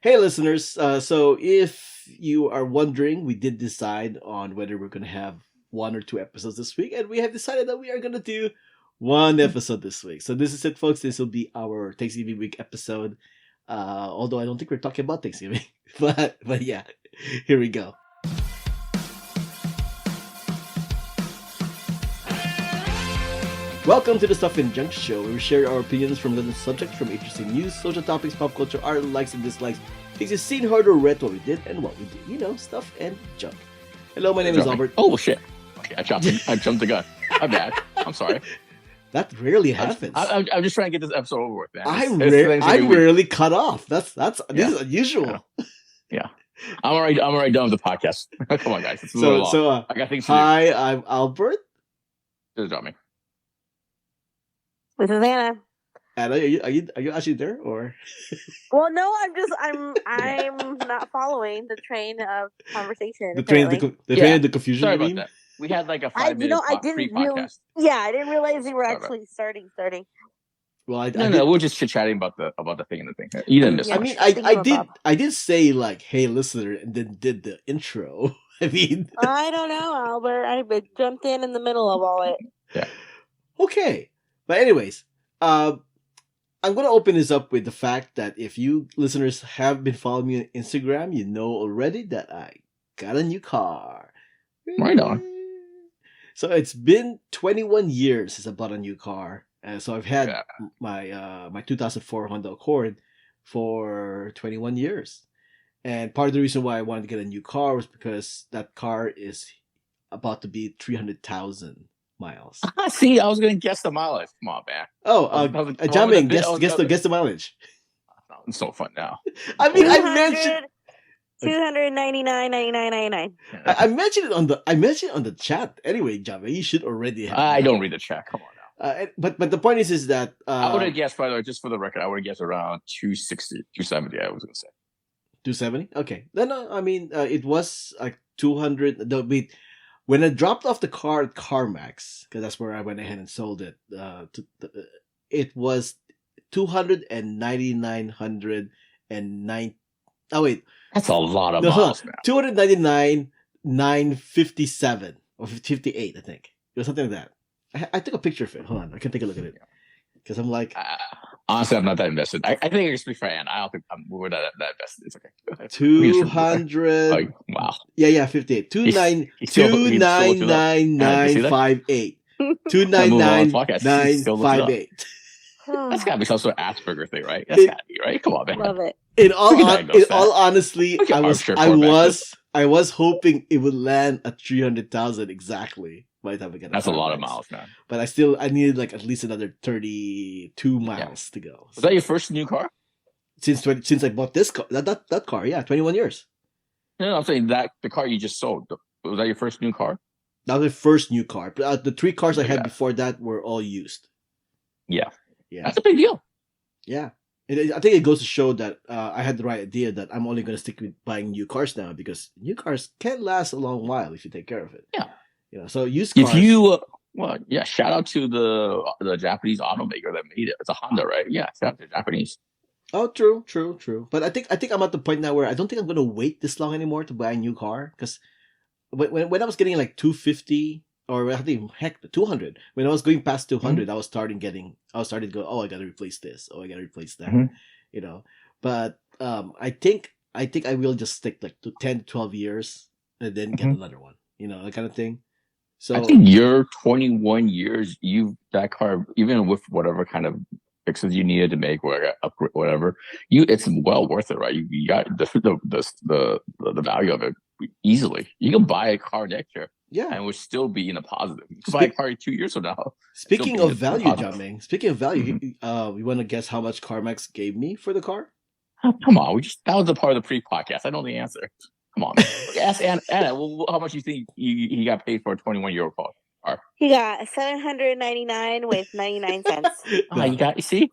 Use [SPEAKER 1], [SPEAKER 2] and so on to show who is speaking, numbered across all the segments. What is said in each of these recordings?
[SPEAKER 1] Hey, listeners. So, if you are wondering, we did decide on whether we're going to have one or two episodes this week, and we have decided that we are going to do one episode this week. So, this is it, folks. This will be our Thanksgiving week episode. Although I don't think we're talking about Thanksgiving, but yeah, here we go. Welcome to the Stuff and Junk Show, where we share our opinions from little subjects, from interesting news, social topics, pop culture, our likes and dislikes, things you've seen, heard, or read, what we did, and what we do. You know, stuff and junk. Hello, my name is Albert.
[SPEAKER 2] Oh shit! Okay, I jumped the gun. My bad. I'm sorry.
[SPEAKER 1] That rarely happens.
[SPEAKER 2] I'm just trying to get this episode over with, man.
[SPEAKER 1] I rarely cut off. This is unusual.
[SPEAKER 2] Yeah. I'm already done with the podcast. Come on, guys. It's a little long. I got things to do.
[SPEAKER 1] Hi, I'm Albert.
[SPEAKER 2] This is Jiaming.
[SPEAKER 3] This is Anna.
[SPEAKER 1] Anna, are you actually there or?
[SPEAKER 3] Well, no, I'm not following the train of conversation.
[SPEAKER 1] The train of the confusion.
[SPEAKER 2] Sorry about that. We had like a 5-minute pre-podcast.
[SPEAKER 3] I didn't realize you were actually starting.
[SPEAKER 1] Well,
[SPEAKER 2] we're just chit chatting about the thing and the thing. You didn't miss.
[SPEAKER 1] I mean, I did say like, "Hey, listener," and then did the intro. I mean,
[SPEAKER 3] I don't know, Albert. I jumped in the middle of all it.
[SPEAKER 2] Yeah.
[SPEAKER 1] Okay. But anyways, I'm going to open this up with the fact that if you listeners have been following me on Instagram, you know already that I got a new car.
[SPEAKER 2] Right on.
[SPEAKER 1] So it's been 21 years since I bought a new car. So I've had my 2004 Honda Accord for 21 years. And part of the reason why I wanted to get a new car was because that car is about to be 300,000 miles.
[SPEAKER 2] See, I was going to guess the mileage. Come on, man.
[SPEAKER 1] Jiaming, guess the mileage.
[SPEAKER 2] It's so fun now.
[SPEAKER 1] I mean, I mentioned
[SPEAKER 3] 299.99.
[SPEAKER 1] I mentioned it on the chat. Anyway, Jiaming, you should already have.
[SPEAKER 2] I don't read the chat. Come on
[SPEAKER 1] now. But the point is that
[SPEAKER 2] I would have guessed, by the way, just for the record, I would have guessed around 260, 270. I was going to say
[SPEAKER 1] 270. Okay, then I mean, it was like 200. When I dropped off the car at CarMax, because that's where I went ahead and sold it, it was 299,909. Oh wait,
[SPEAKER 2] that's a lot of miles.
[SPEAKER 1] 299,957 or 58, I think. It was something like that. I took a picture of it. Hold on, I can take a look at it because I'm like,
[SPEAKER 2] honestly, I'm not that invested. I think I can speak for Ann. I don't think we're that invested. It's okay.
[SPEAKER 1] 200.
[SPEAKER 2] Wow.
[SPEAKER 1] Yeah, 58. 299,958. 299,958.
[SPEAKER 2] That's gotta be some sort of Asperger thing, right? That's gotta be right. Come on, man.
[SPEAKER 3] Love it.
[SPEAKER 1] In all honesty, I was hoping it would land at 300,000 exactly by the time I get.
[SPEAKER 2] That's a lot of miles, man.
[SPEAKER 1] But I needed like at least another 32 miles to go.
[SPEAKER 2] Was that your first new car?
[SPEAKER 1] Since I bought this car, that car, yeah, 21 years.
[SPEAKER 2] No, I'm saying that the car you just sold, was that your first new car?
[SPEAKER 1] That was the first new car. The three cars I had before that were all used.
[SPEAKER 2] Yeah. That's a big deal.
[SPEAKER 1] Yeah. I think it goes to show that I had the right idea that I'm only going to stick with buying new cars now because new cars can last a long while if you take care of it.
[SPEAKER 2] Yeah.
[SPEAKER 1] So used cars.
[SPEAKER 2] If you, shout out to the Japanese automaker that made it. It's a Honda, right? Yeah, shout out to the Japanese.
[SPEAKER 1] Oh, true. But I think I'm at the point now where I don't think I'm going to wait this long anymore to buy a new car because when I was getting like 250 or I think heck 200, when I was going past 200, I was starting to go, oh, I got to replace this, oh, I got to replace that, But I think I will just stick like to 10 to 12 years and then get another one, that kind of thing. So
[SPEAKER 2] I think your 21 years, that car, even with whatever kind of fixes you needed to make, whatever, it's well worth it, right? You got the value of it easily. You can buy a car next year, and it would still be in a positive. You can buy a car 2 years from now.
[SPEAKER 1] Speaking of value, Jiaming. Speaking of value, you want to guess how much CarMax gave me for the car?
[SPEAKER 2] Oh, come on, that was a part of the pre-podcast. I know the answer. Come on, man. Ask Anna. How much you think he got paid for a 21-year-old car?
[SPEAKER 3] He got $799 with 99 cents.
[SPEAKER 2] You see?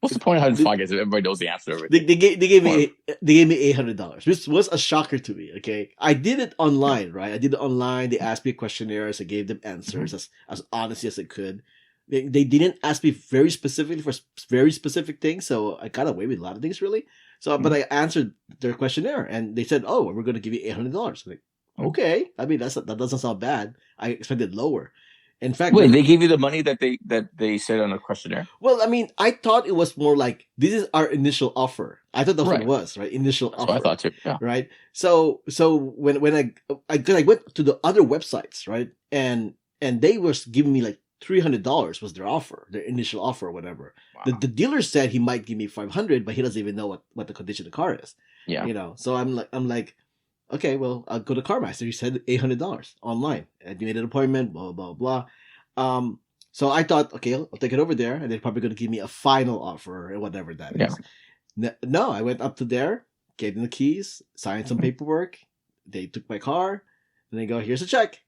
[SPEAKER 2] What's the point of this podcast if everybody knows the answer?
[SPEAKER 1] They gave me $800, which was a shocker to me. Okay, I did it online, right? I did it online. They asked me questionnaires. I gave them answers as honestly as I could. They didn't ask me very specifically for very specific things, so I got away with a lot of things really. So, but I answered their questionnaire, and they said, "Oh, we're going to give you $800." Like, okay, I mean that doesn't sound bad. I expected lower. In fact,
[SPEAKER 2] Wait, they gave you the money that they said on the questionnaire?
[SPEAKER 1] well, I mean, I thought it was more like this is our initial offer. I thought that's what it
[SPEAKER 2] Right.
[SPEAKER 1] was, right? Initial
[SPEAKER 2] That's
[SPEAKER 1] offer.
[SPEAKER 2] what I thought too. Yeah.
[SPEAKER 1] Right. So when I went to the other websites, right, and they was giving me like $300 was their offer, their initial offer or whatever.
[SPEAKER 2] Wow.
[SPEAKER 1] The dealer said he might give me 500, but he doesn't even know what the condition of the car is.
[SPEAKER 2] Yeah.
[SPEAKER 1] You know. So I'm like, okay, well, I'll go to CarMaster. He said $800 online, and you made an appointment. Blah blah blah. So I thought, okay, I'll take it over there, and they're probably going to give me a final offer or whatever that is. No, I went up to there, gave them the keys, signed some paperwork. They took my car, and they go, "Here's a check."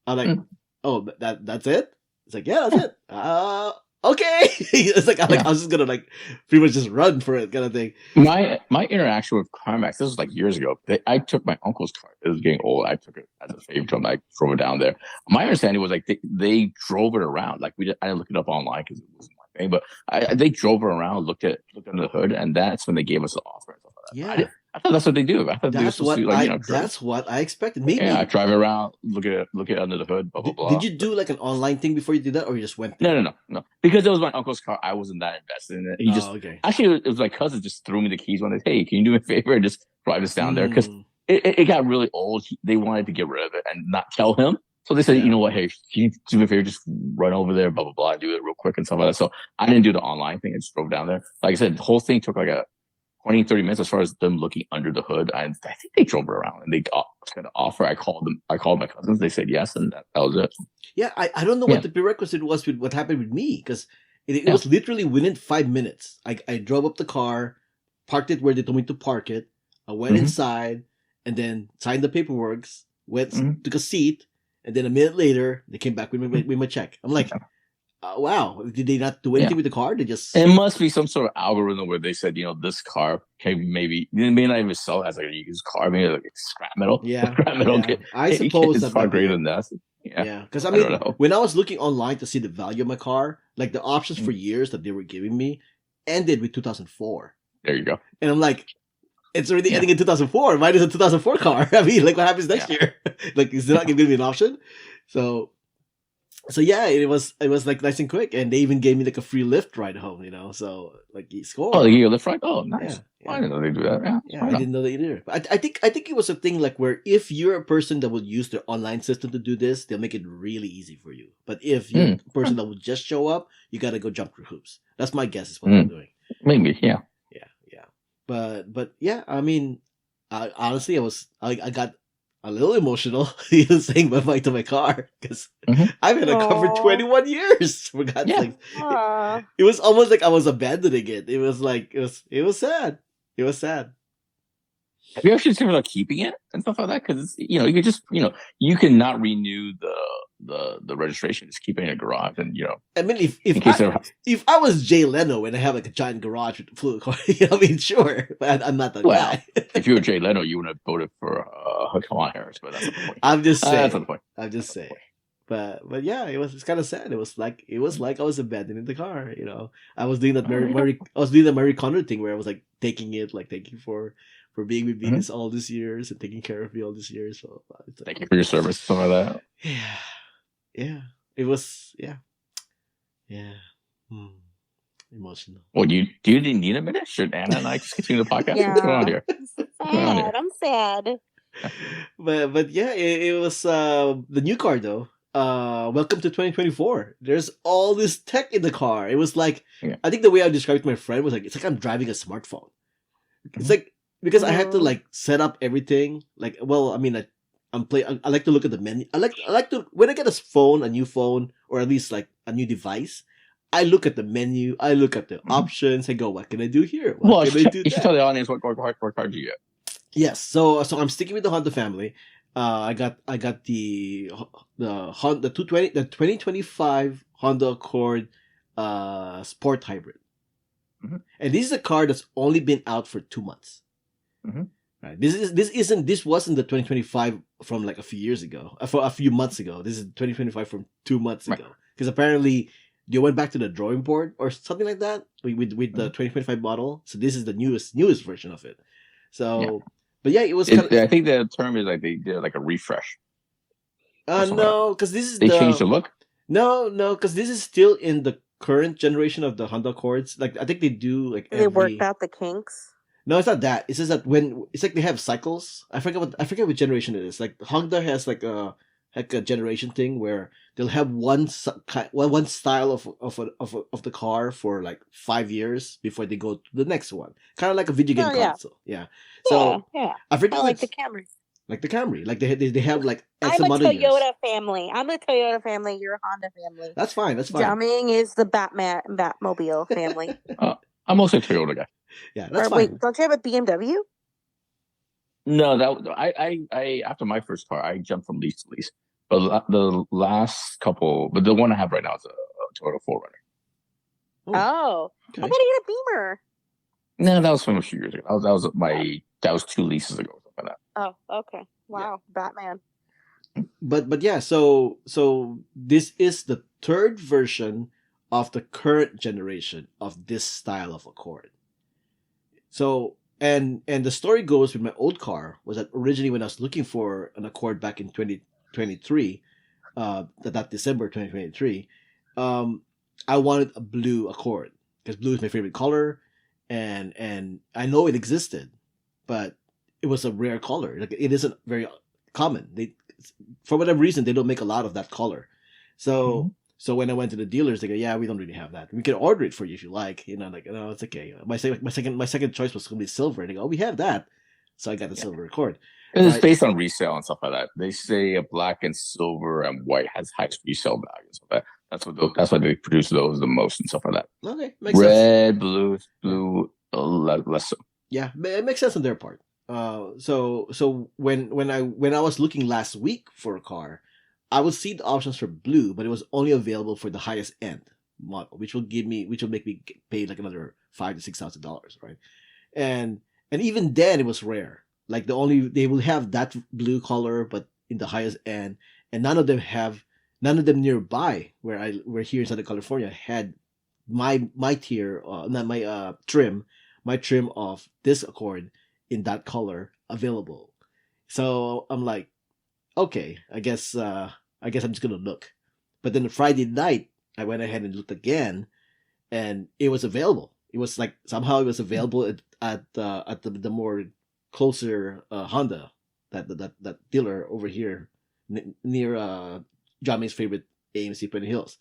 [SPEAKER 1] I'm like, "Oh, that's it?" It's like, "Yeah, that's it." Okay. It's like I was just gonna like pretty much just run for it, kind of thing.
[SPEAKER 2] My interaction with CarMax, this was like years ago. I took my uncle's car. It was getting old. I took it as a favor to him. I drove it down there. My understanding was like they drove it around. Like I didn't look it up online because it wasn't my thing. But they drove it around, looked under the hood, and that's when they gave us the offer. And stuff like that.
[SPEAKER 1] Yeah.
[SPEAKER 2] I thought that's what they do. I thought
[SPEAKER 1] that's
[SPEAKER 2] they were supposed to
[SPEAKER 1] that's what I expected. Maybe
[SPEAKER 2] I drive it around, look at under the hood, blah blah blah.
[SPEAKER 1] Did you do like an online thing before you did that, or you just went there?
[SPEAKER 2] No. Because it was my uncle's car. I wasn't that invested in it. He just actually it was my cousin just threw me the keys one day. Hey, can you do me a favor and just drive us down there? Because it got really old. They wanted to get rid of it and not tell him. So they said, you know what? Hey, can you do me a favor? Just run over there, blah blah blah, do it real quick and stuff like that. So I didn't do the online thing. I just drove down there. Like I said, the whole thing took like a 20, 30 minutes as far as them looking under the hood. I think they drove around and they got an offer. I called my cousins. They said yes, and that was it.
[SPEAKER 1] Yeah, I don't know what the prerequisite was with what happened with me, because it was literally within 5 minutes. I drove up the car, parked it where they told me to park it. I went inside and then signed the paperwork, took a seat, and then a minute later, they came back with my check. I'm like, wow, did they not do anything with the car? They just...
[SPEAKER 2] It must be some sort of algorithm where they said, this car maybe, they may not even sell it as like a used car, maybe like scrap metal.
[SPEAKER 1] Yeah.
[SPEAKER 2] Scrap metal.
[SPEAKER 1] Yeah. I suppose
[SPEAKER 2] it's far greater than that.
[SPEAKER 1] Yeah. Because I mean, when I was looking online to see the value of my car, like the options for years that they were giving me ended with 2004.
[SPEAKER 2] There you go.
[SPEAKER 1] And I'm like, it's already ending in 2004. Mine is a 2004 car. I mean, like, what happens next year? Like, is it not going to be an option? So yeah, it was like nice and quick, and they even gave me like a free Lyft ride home, so like you score.
[SPEAKER 2] Oh, they gave you a Lyft ride? Oh, nice.
[SPEAKER 1] Yeah.
[SPEAKER 2] I didn't know they do that.
[SPEAKER 1] Yeah, I didn't know that either. But I think it was a thing like where if you're a person that will use their online system to do this, they'll make it really easy for you. But if you're a person that will just show up, you got to go jump through hoops. That's my guess is what they're doing.
[SPEAKER 2] Maybe, yeah.
[SPEAKER 1] But yeah, I mean, honestly, I got a little emotional saying bye-bye to my car because I've had a car for 21 years. For God's sake. It was almost like I was abandoning it. It was like, it was sad. It was sad.
[SPEAKER 2] Have you actually considered keeping it and stuff like that? Because you could just you cannot renew the registration. Just keep it in a garage, and
[SPEAKER 1] I mean, if I was Jay Leno and I have like a giant garage full of cars, I mean, sure, but I'm not that guy.
[SPEAKER 2] If you were Jay Leno, you would have voted for Kamala Harris, but that's not the point.
[SPEAKER 1] I'm just saying.
[SPEAKER 2] That's not the point.
[SPEAKER 1] I'm just saying. But yeah, it's kind of sad. It was like I was abandoning the car. I was doing that Marie Kondo thing where I was like taking it, like thank you for being with me all these years and taking care of me all these years. So
[SPEAKER 2] thank you for your service, something like that.
[SPEAKER 1] Yeah. It was emotional.
[SPEAKER 2] Well, do you need a minute? Should Anna and I just continue the podcast?
[SPEAKER 3] Yeah.
[SPEAKER 2] What's going on here?
[SPEAKER 3] I'm sad.
[SPEAKER 1] But yeah, it was the new car though. Welcome to 2024. There's all this tech in the car. It was like I think the way I described it to my friend was like it's like I'm driving a smartphone. It's like because I had to like set up everything. Like, well, I mean, I like to look at the menu. I like to when I get a new phone, or at least like a new device. I look at the menu. I look at the options. I go, what can I do here?
[SPEAKER 2] You should tell the audience what car do you get.
[SPEAKER 1] Yes, so I'm sticking with the Honda family. I got the 2025 Honda Accord Sport Hybrid, and this is a car that's only been out for 2 months. Right. This wasn't the 2025 from like a few years ago, for a few months ago. This is 2025 from 2 months ago, because apparently they went back to the drawing board or something like that with the 2025 model. So this is the newest version of it. So, but yeah, it was kind of.
[SPEAKER 2] I think the term is like they did like a refresh.
[SPEAKER 1] No, because this is
[SPEAKER 2] they changed the look.
[SPEAKER 1] No, because this is still in the current generation of the Honda Accords. Like I think they do like
[SPEAKER 3] they worked out the kinks.
[SPEAKER 1] No, it's not that. It's just that when it's like they have cycles. I forget what generation it is. Like Honda has like a generation thing where they'll have one style of the car for like 5 years before they go to the next one. Kind of like a video game console. Yeah. So I forget
[SPEAKER 3] like the Camry.
[SPEAKER 1] Like the Camry, like they have like
[SPEAKER 3] X amount of years. I'm a Toyota family. I'm a Toyota family. You're a Honda family.
[SPEAKER 1] That's fine.
[SPEAKER 3] Jiaming is the Batmobile family.
[SPEAKER 2] I'm also a Toyota guy.
[SPEAKER 1] Yeah, that's fine.
[SPEAKER 3] Wait, don't you have a BMW?
[SPEAKER 2] No, that I after my first car, I jumped from lease to lease. But the last couple, but the one I have right now is a Toyota 4Runner.
[SPEAKER 3] Oh, okay. I thought you had a Beamer.
[SPEAKER 2] No, that was from a few years ago. That was 2 leases ago. Something like that.
[SPEAKER 3] Oh, okay. Wow, yeah. Batman.
[SPEAKER 1] But yeah, so this is the third version of the current generation of this style of Accord. So and the story goes with my old car was that originally when I was looking for an Accord back in 2023, that December 2023, I wanted a blue Accord because blue is my favorite color, and I know it existed, but it was a rare color. Like it isn't very common. They, for whatever reason, they don't make a lot of that color. So so when I went to the dealers, they go, "Yeah, we don't really have that. We can order it for you if you like." You know, like, no, it's okay. My second choice was going to be silver. And they go, "Oh, we have that." So I got the silver Accord.
[SPEAKER 2] And it's based on resale and stuff like that. They say a black and silver and white has highest resale value. So that's why they produce those the most and stuff like that.
[SPEAKER 1] Okay, makes
[SPEAKER 2] sense.
[SPEAKER 1] Red,
[SPEAKER 2] blue, less so.
[SPEAKER 1] Yeah, it makes sense on their part. So when I was looking last week for a car, I would see the options for blue, but it was only available for the highest end model, which will make me pay like another $5,000 to $6,000, right? And even then it was rare. Like they will have that blue color, but in the highest end, and none of them nearby where here in Southern California had my tier, not my trim of this Accord in that color available. So I'm like, okay, I guess I'm just gonna look. But then Friday night, I went ahead and looked again, and it was available. It was like somehow it was available at the more closer Honda, that dealer over here near Jiaming's favorite AMC Puente Hills.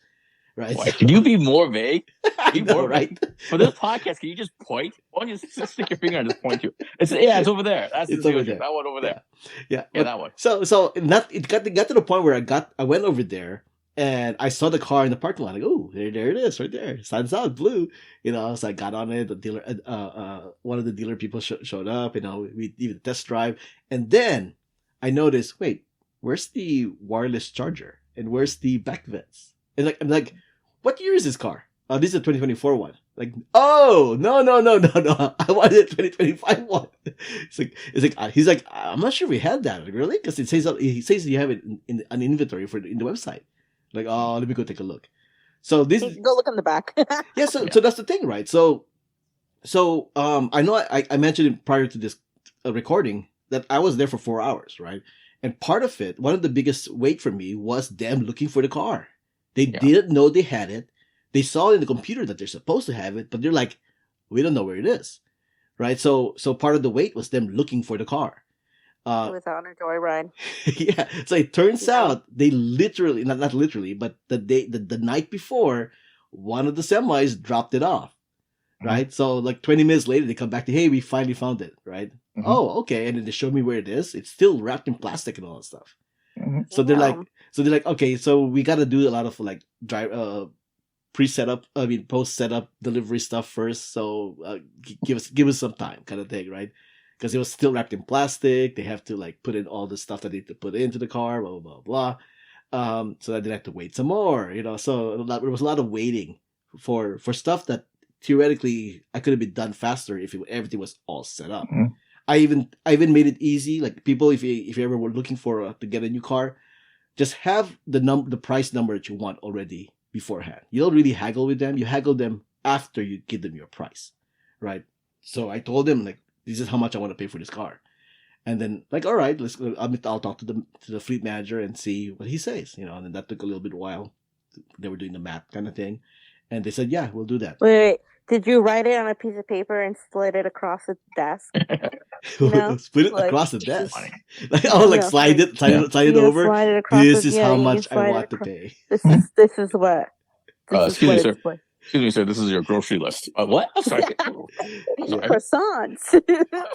[SPEAKER 1] Right?
[SPEAKER 2] Boy, can you be more vague?
[SPEAKER 1] I know, right?
[SPEAKER 2] For this podcast, can you just point? Why don't you just stick your finger and just point to it? It's over there. It's over there. That one over there.
[SPEAKER 1] Yeah,
[SPEAKER 2] that one.
[SPEAKER 1] So it got to the point where I went over there and I saw the car in the parking lot. Like, oh, there it is, right there. Signs out blue. You know, so I got on it. The dealer, one of the dealer people showed up. You know, we did a test drive, and then I noticed, wait, where's the wireless charger and where's the back vents? And I'm like, what year is this car? This is a 2024 one. Like, oh, no. I wanted a 2025 one. He's like, I'm not sure we had that. Like, really? Because he says you have it in an inventory in the website. Like, oh, let me go take a look. So this
[SPEAKER 3] go look in the back.
[SPEAKER 1] Yeah, so that's the thing, right? So I know I mentioned it prior to this recording that I was there for 4 hours, right? And part of it, one of the biggest wait for me was them looking for the car. They didn't know they had it. They saw in the computer that they're supposed to have it, but they're like, we don't know where it is, right? So part of the wait was them looking for the car.
[SPEAKER 3] It was on a joyride.
[SPEAKER 1] Yeah. So it turns out they literally, not literally, but the night before, one of the semis dropped it off, right? So like 20 minutes later, they come back to, hey, we finally found it, right? Mm-hmm. Oh, okay. And then they show me where it is. It's still wrapped in plastic and all that stuff. Mm-hmm. So they're like, okay, so we got to do a lot of like post setup delivery stuff first. So give us some time, kind of thing, right? Because it was still wrapped in plastic. They have to like put in all the stuff that they need to put into the car, blah blah blah blah. So I did have to wait some more, you know. So there was a lot of waiting for stuff that theoretically I could have been done faster if everything was all set up. Mm-hmm. I even made it easy. Like people, if you ever were looking for to get a new car, just have the price number that you want already beforehand. You don't really haggle with them. You haggle them after you give them your price, right? So I told him like, this is how much I want to pay for this car. And then like, all right, let's go. I'll talk to the fleet manager and see what he says, and then that took a little bit while. They were doing the math kind of thing. And they said, yeah, we'll do that.
[SPEAKER 3] Wait. Did you write it on a piece of paper and slid it across the desk?
[SPEAKER 1] Split it
[SPEAKER 3] like,
[SPEAKER 1] across the desk.
[SPEAKER 2] Funny.
[SPEAKER 1] Like slide it over.
[SPEAKER 3] Slide it across
[SPEAKER 1] This is how much I want to pay.
[SPEAKER 3] This is what.
[SPEAKER 2] Excuse me, sir. Excuse me, sir. This is your grocery list. What? I'm sorry.
[SPEAKER 3] Croissants.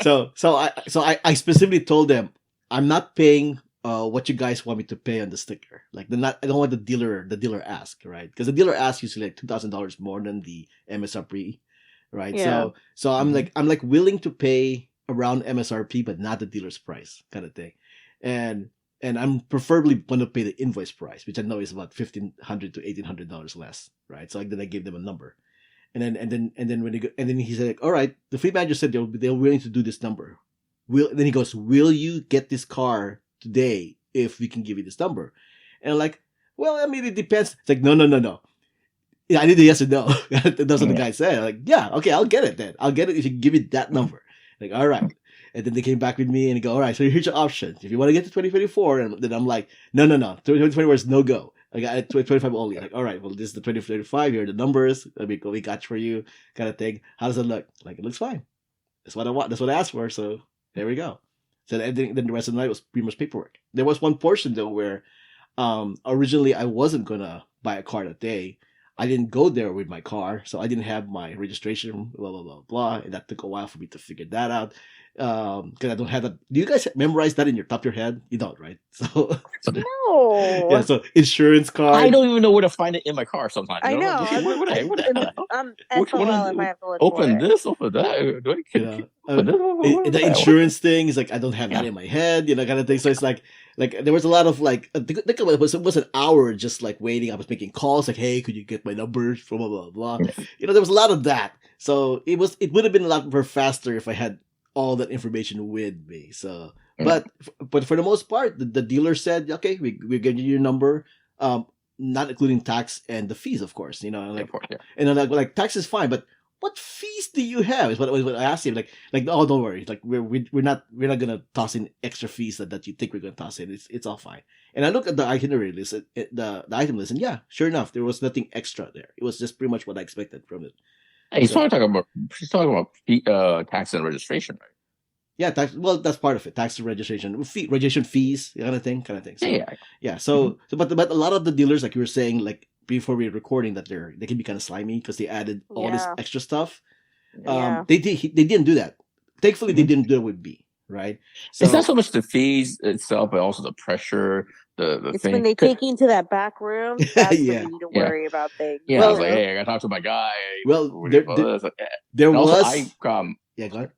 [SPEAKER 1] So I specifically told them I'm not paying what you guys want me to pay on the sticker. Like I don't want the dealer ask, right? Because the dealer asks usually like $2,000 more than the MSRP, right?
[SPEAKER 3] Yeah.
[SPEAKER 1] So I'm like willing to pay around MSRP, but not the dealer's price, kind of thing. And I'm preferably going to pay the invoice price, which I know is about $1,500 to $1,800 less, right? So then I gave them a number, and then when they go, and then he said, like, all right, the fleet manager said they're willing to do this number. Then he goes, will you get this car today if we can give you this number? And I'm like, well, I mean, it depends. It's like, no. Yeah, I need a yes or no. That's what the guy said. I'm like, yeah, okay, I'll get it then. I'll get it if you give me that number. Like, all right. And then they came back with me and they go, all right, so here's your options. If you want to get to 2024, and then I'm like, no. 2024 is no go. I got 2025 only. Like, all right, well, this is the 2025. Here are the numbers. We got for you, kind of thing. How does it look? Like, it looks fine. That's what I want. That's what I asked for. So there we go. So then the rest of the night was pretty much paperwork. There was one portion though where originally I wasn't gonna buy a car that day. I didn't go there with my car, so I didn't have my registration, blah blah blah blah, and that took a while for me to figure that out. Because I don't have that. Do you guys memorize that in your top of your head? You don't, right? So
[SPEAKER 3] no.
[SPEAKER 1] Yeah. So insurance card.
[SPEAKER 2] I don't even know where to find it in my car sometimes.
[SPEAKER 3] I know.
[SPEAKER 2] Which one? Open this, open that.
[SPEAKER 1] The insurance thing is like I don't have that in my head, kind of thing. So it's like there was a lot of like I think it was an hour just like waiting. I was making calls like, hey, could you get my number? Blah blah blah. There was a lot of that. So it would have been a lot more faster if I had all that information with me. So, but for the most part, the dealer said, okay, we're giving you your number, not including tax and the fees, of course. And then like tax is fine, but what fees do you have? Is what I asked him. Like oh, don't worry. Like we're not gonna toss in extra fees that you think we're gonna toss in. It's all fine. And I look at the itinerary list, the item list, and yeah, sure enough, there was nothing extra there. It was just pretty much what I expected from it.
[SPEAKER 2] Hey, he's talking about tax and registration, right?
[SPEAKER 1] Yeah, tax. Well, that's part of it. Tax and registration fees, kind of thing. So, yeah. So, but a lot of the dealers, like you were saying, like before we were recording, that they can be kind of slimy because they added all this extra stuff. They didn't do that. Thankfully, they didn't do it with B, right? So,
[SPEAKER 2] it's not so much the fees itself, but also the pressure.
[SPEAKER 3] It's when they take you into that back room. That's when you need to worry about things.
[SPEAKER 2] Yeah, I was like, hey, I gotta talk to my guy.
[SPEAKER 1] Well, there was. Yeah, go ahead.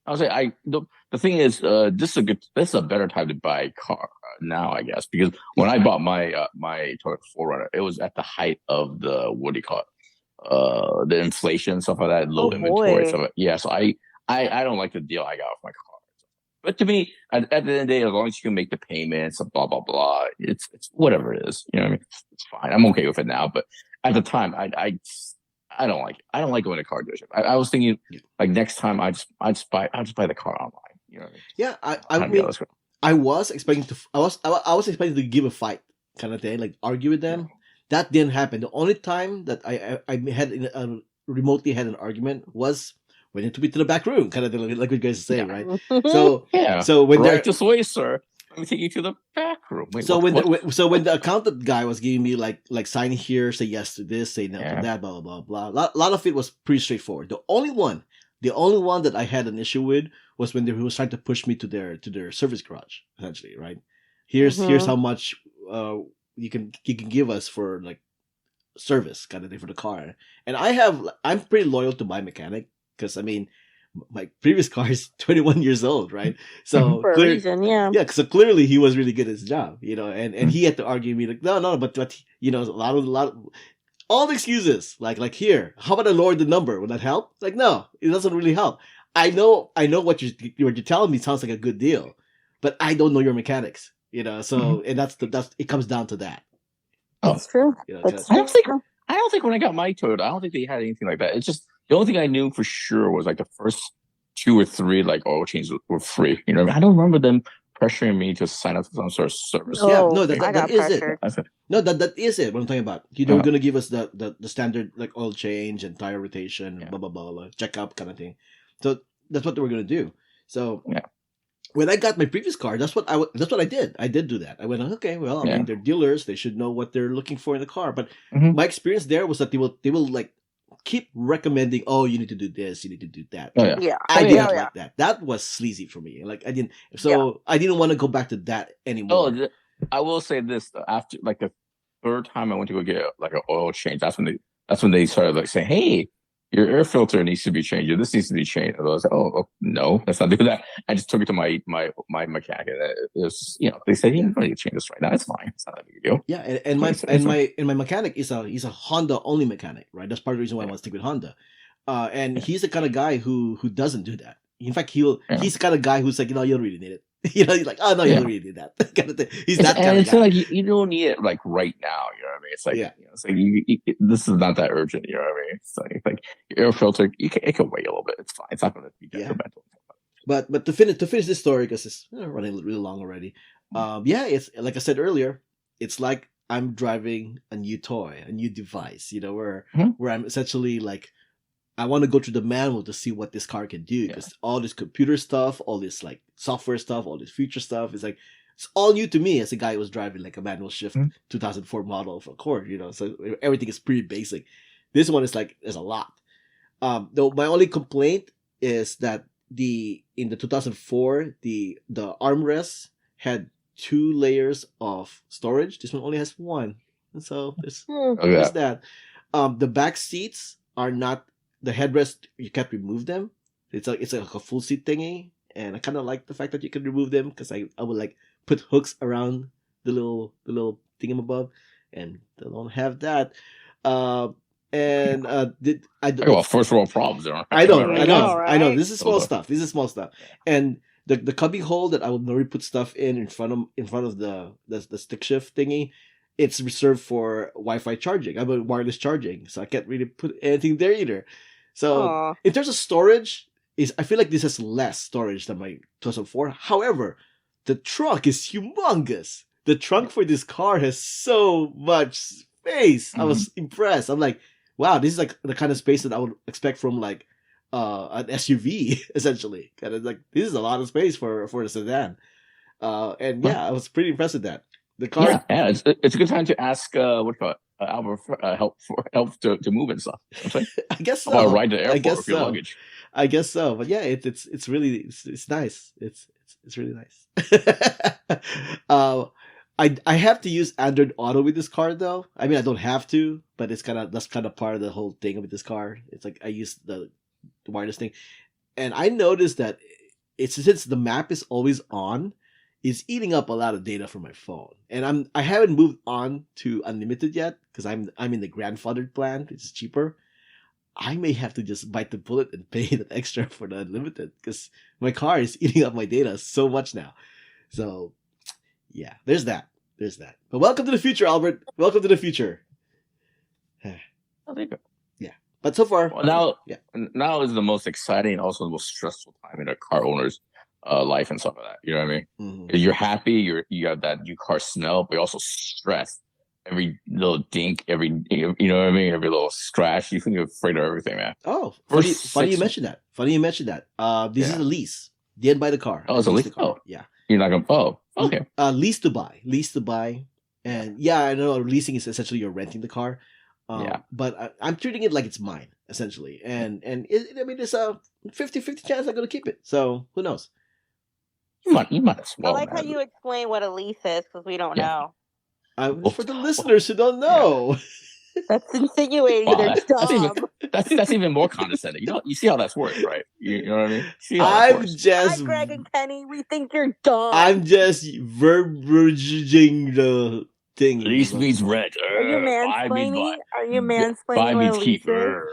[SPEAKER 2] I was like, the thing is, this is a better time to buy a car now, I guess, because when I bought my my Toyota 4Runner, it was at the height of the what do you call it, the inflation, stuff like that, low inventory stuff. Yeah, so I don't like the deal I got with my car. But to me, at the end of the day, as long as you can make the payments, blah blah blah, it's whatever it is. You know what I mean? It's fine. I'm okay with it now. But at the time, I don't like it. I don't like going to car dealership. I was thinking like next time I just buy the car online. You know what I mean?
[SPEAKER 1] Yeah, I was expecting to give a fight kind of thing, like argue with them. That didn't happen. The only time that I had remotely had an argument was when it took me to the back room, kind of thing, like what you guys say, right? So So when
[SPEAKER 2] right this way, sir. Let me take you to the back room. Wait,
[SPEAKER 1] when the accountant guy was giving me like sign here, say yes to this, say no to that, blah blah blah blah. A lot of it was pretty straightforward. The only one that I had an issue with was when he was trying to push me to their service garage. Essentially, right? Here's how much you can give us for like service kind of thing for the car. And I'm pretty loyal to my mechanic because I mean, my previous car is 21 years old, right? So
[SPEAKER 3] for a reason, yeah.
[SPEAKER 1] So clearly he was really good at his job, and he had to argue me like, no, but a lot of all the excuses, like here, how about I lower the number? Would that help? Like, no, it doesn't really help. I know what you're telling me sounds like a good deal, but I don't know your mechanics, so and that's it comes down to that.
[SPEAKER 2] Oh,
[SPEAKER 3] That's true.
[SPEAKER 1] You know,
[SPEAKER 3] That's
[SPEAKER 2] I don't think
[SPEAKER 3] true.
[SPEAKER 2] I don't think when I got my Toyota, I don't think they had anything like that. It's just the only thing I knew for sure was like the first 2 or 3 like oil changes were free. You know, I don't remember them pressuring me to sign up for some sort of service.
[SPEAKER 1] yeah,
[SPEAKER 3] Oh,
[SPEAKER 1] no,
[SPEAKER 3] I
[SPEAKER 1] that
[SPEAKER 3] got
[SPEAKER 1] is it.
[SPEAKER 3] pressured.
[SPEAKER 2] I said,
[SPEAKER 1] No, that is it. What I'm talking about. They were
[SPEAKER 2] uh,
[SPEAKER 1] gonna give us the standard like oil change and tire rotation,
[SPEAKER 2] Yeah.
[SPEAKER 1] blah blah blah, blah checkup kind of thing. So that's what they were gonna do. So
[SPEAKER 2] Yeah.
[SPEAKER 1] when I got my previous car, that's what I did. I did do that. I went, okay, well, I
[SPEAKER 2] Yeah.
[SPEAKER 1] mean, they're dealers; they should know what they're looking for in the car. But
[SPEAKER 2] Mhm.
[SPEAKER 1] my experience there was that they will like keep recommending, oh, you need to do this, you need to do that.
[SPEAKER 2] Oh yeah.
[SPEAKER 3] Yeah.
[SPEAKER 1] I
[SPEAKER 2] Oh,
[SPEAKER 1] did
[SPEAKER 2] yeah.
[SPEAKER 1] not
[SPEAKER 3] yeah.
[SPEAKER 1] like that. That was sleazy for me. Like I didn't want to go back to that anymore.
[SPEAKER 2] I will say this though, after like the third time I went to go get like an oil change, that's when they started like saying, "Hey, your air filter needs to be changed. Or this needs to be changed." And I was like, "Oh, no, let's not do that." I just took it to my mechanic, and it was, they said, "You don't need to change this right now. It's fine. It's not that big a deal."
[SPEAKER 1] Yeah, and my
[SPEAKER 2] It's
[SPEAKER 1] and
[SPEAKER 2] fine.
[SPEAKER 1] my mechanic is he's a Honda only mechanic, right? That's part of the reason why I want to stick with Honda. And
[SPEAKER 2] Yeah.
[SPEAKER 1] he's the kind of guy who doesn't do that. In fact,
[SPEAKER 2] Yeah.
[SPEAKER 1] he's the kind of guy who's like, you don't really need it. He's like, oh no, you
[SPEAKER 2] Yeah.
[SPEAKER 1] don't really need that kind of thing. He's
[SPEAKER 2] It's,
[SPEAKER 1] that
[SPEAKER 2] and
[SPEAKER 1] kind of
[SPEAKER 2] it's
[SPEAKER 1] guy.
[SPEAKER 2] like you don't need it like right now. You know what I mean? It's like,
[SPEAKER 1] Yeah.
[SPEAKER 2] it's like this is not that urgent. You know what I mean? It's like your air filter. It can wait a little bit. It's fine. It's not going to be
[SPEAKER 1] Yeah.
[SPEAKER 2] detrimental.
[SPEAKER 1] But to finish this story, because it's running really long already. Yeah, it's like I said earlier, it's like I'm driving a new toy, a new device. Where
[SPEAKER 2] Mhm.
[SPEAKER 1] where I'm essentially like, I want to go through the manual to see what this car can do, because all this computer stuff, all this like software stuff, all this future stuff is like, it's all new to me as a guy who was driving like a manual shift 2004 model of Accord. So everything is pretty basic. This one is like, there's a lot. Though my only complaint is that in the 2004 the armrest had 2 layers of storage. This one only has 1, and so there's
[SPEAKER 2] Yeah.
[SPEAKER 1] that. The back seats are not the headrest. You can't remove them. It's like a full seat thingy, and I kind of like the fact that you can remove them, because I would like put hooks around the little thingamabove, and they don't have that. And
[SPEAKER 2] Well, first world problems.
[SPEAKER 1] I know,
[SPEAKER 3] I
[SPEAKER 1] I know,
[SPEAKER 3] know,
[SPEAKER 1] I know.
[SPEAKER 3] right?
[SPEAKER 1] This is small stuff. And the cubby hole that I would normally put stuff in front of the stick shift thingy, it's reserved for Wi-Fi charging. I have wireless charging, so I can't really put anything there either. So
[SPEAKER 3] Aw.
[SPEAKER 1] in terms of storage, I feel like this has less storage than my 2004. However, the trunk is humongous. The trunk for this car has so much space. I was impressed. I'm like, wow, this is like the kind of space that I would expect from like an SUV, essentially. Kind of like, this is a lot of space for a sedan. And yeah, I was pretty impressed with that. The car,
[SPEAKER 2] Yeah. It's a good time to ask what do you call it, Albert for help to move and stuff. You know what I'm saying?
[SPEAKER 1] I guess so.
[SPEAKER 2] Or ride to the
[SPEAKER 1] I
[SPEAKER 2] airport
[SPEAKER 1] guess
[SPEAKER 2] with your
[SPEAKER 1] so.
[SPEAKER 2] luggage.
[SPEAKER 1] I guess so. But yeah, it's really it's nice. It's really nice. I have to use Android Auto with this car though. I mean, I don't have to, but that's kind of part of the whole thing with this car. It's like I use the wireless thing, and I noticed that since the map is always on, it's eating up a lot of data from my phone. And I haven't moved on to unlimited yet, because I'm in the grandfathered plan, which is cheaper. I may have to just bite the bullet and pay the extra for the unlimited, because my car is eating up my data so much now. So, yeah, there's that. But welcome to the future, Albert. Welcome to the future.
[SPEAKER 2] Oh, there you go.
[SPEAKER 1] But so far,
[SPEAKER 2] Well,
[SPEAKER 1] yeah.
[SPEAKER 2] now is the most exciting and also the most stressful time in a car owner's life and stuff like that. You know what I mean?
[SPEAKER 1] Mhm.
[SPEAKER 2] You're happy, you have that new car smell, but you're also stressed. Every little dink, you know what I mean? Every little scratch, you think you're afraid of everything, man.
[SPEAKER 1] Oh,
[SPEAKER 2] First
[SPEAKER 1] funny you
[SPEAKER 2] 6
[SPEAKER 1] mentioned that. This is
[SPEAKER 2] Yeah.
[SPEAKER 1] a lease. Didn't buy the car.
[SPEAKER 2] Oh, it's a
[SPEAKER 1] I leased
[SPEAKER 2] lease?
[SPEAKER 1] the car.
[SPEAKER 2] Oh.
[SPEAKER 1] Yeah.
[SPEAKER 2] You're not gonna. Oh, okay.
[SPEAKER 1] Lease to buy. And yeah, I know leasing is essentially you're renting the car.
[SPEAKER 2] Yeah.
[SPEAKER 1] But I'm treating it like it's mine, essentially. And I mean, there's a 50-50 chance I'm going to keep it. So who knows?
[SPEAKER 2] You might as well.
[SPEAKER 3] I like how
[SPEAKER 2] man.
[SPEAKER 3] you explain what a lease is, because we don't
[SPEAKER 2] Yeah.
[SPEAKER 3] know.
[SPEAKER 1] For the listeners who don't know.
[SPEAKER 3] That's insinuating
[SPEAKER 2] Wow,
[SPEAKER 3] they're
[SPEAKER 2] that's even
[SPEAKER 3] dumb.
[SPEAKER 2] that's even more condescending. You see how that's worked, right? You know what I mean? See how
[SPEAKER 1] I'm
[SPEAKER 2] that's worked.
[SPEAKER 1] just
[SPEAKER 3] Hi, Greg and Kenny. We think you're dumb.
[SPEAKER 1] I'm just verbiaging the thing.
[SPEAKER 2] Lease means rent.
[SPEAKER 3] Are you
[SPEAKER 2] Buy means
[SPEAKER 3] mansplaining?
[SPEAKER 2] buy.
[SPEAKER 3] Are you
[SPEAKER 2] Buy
[SPEAKER 3] mansplaining
[SPEAKER 2] means
[SPEAKER 3] what a
[SPEAKER 2] keep.
[SPEAKER 3] lease is?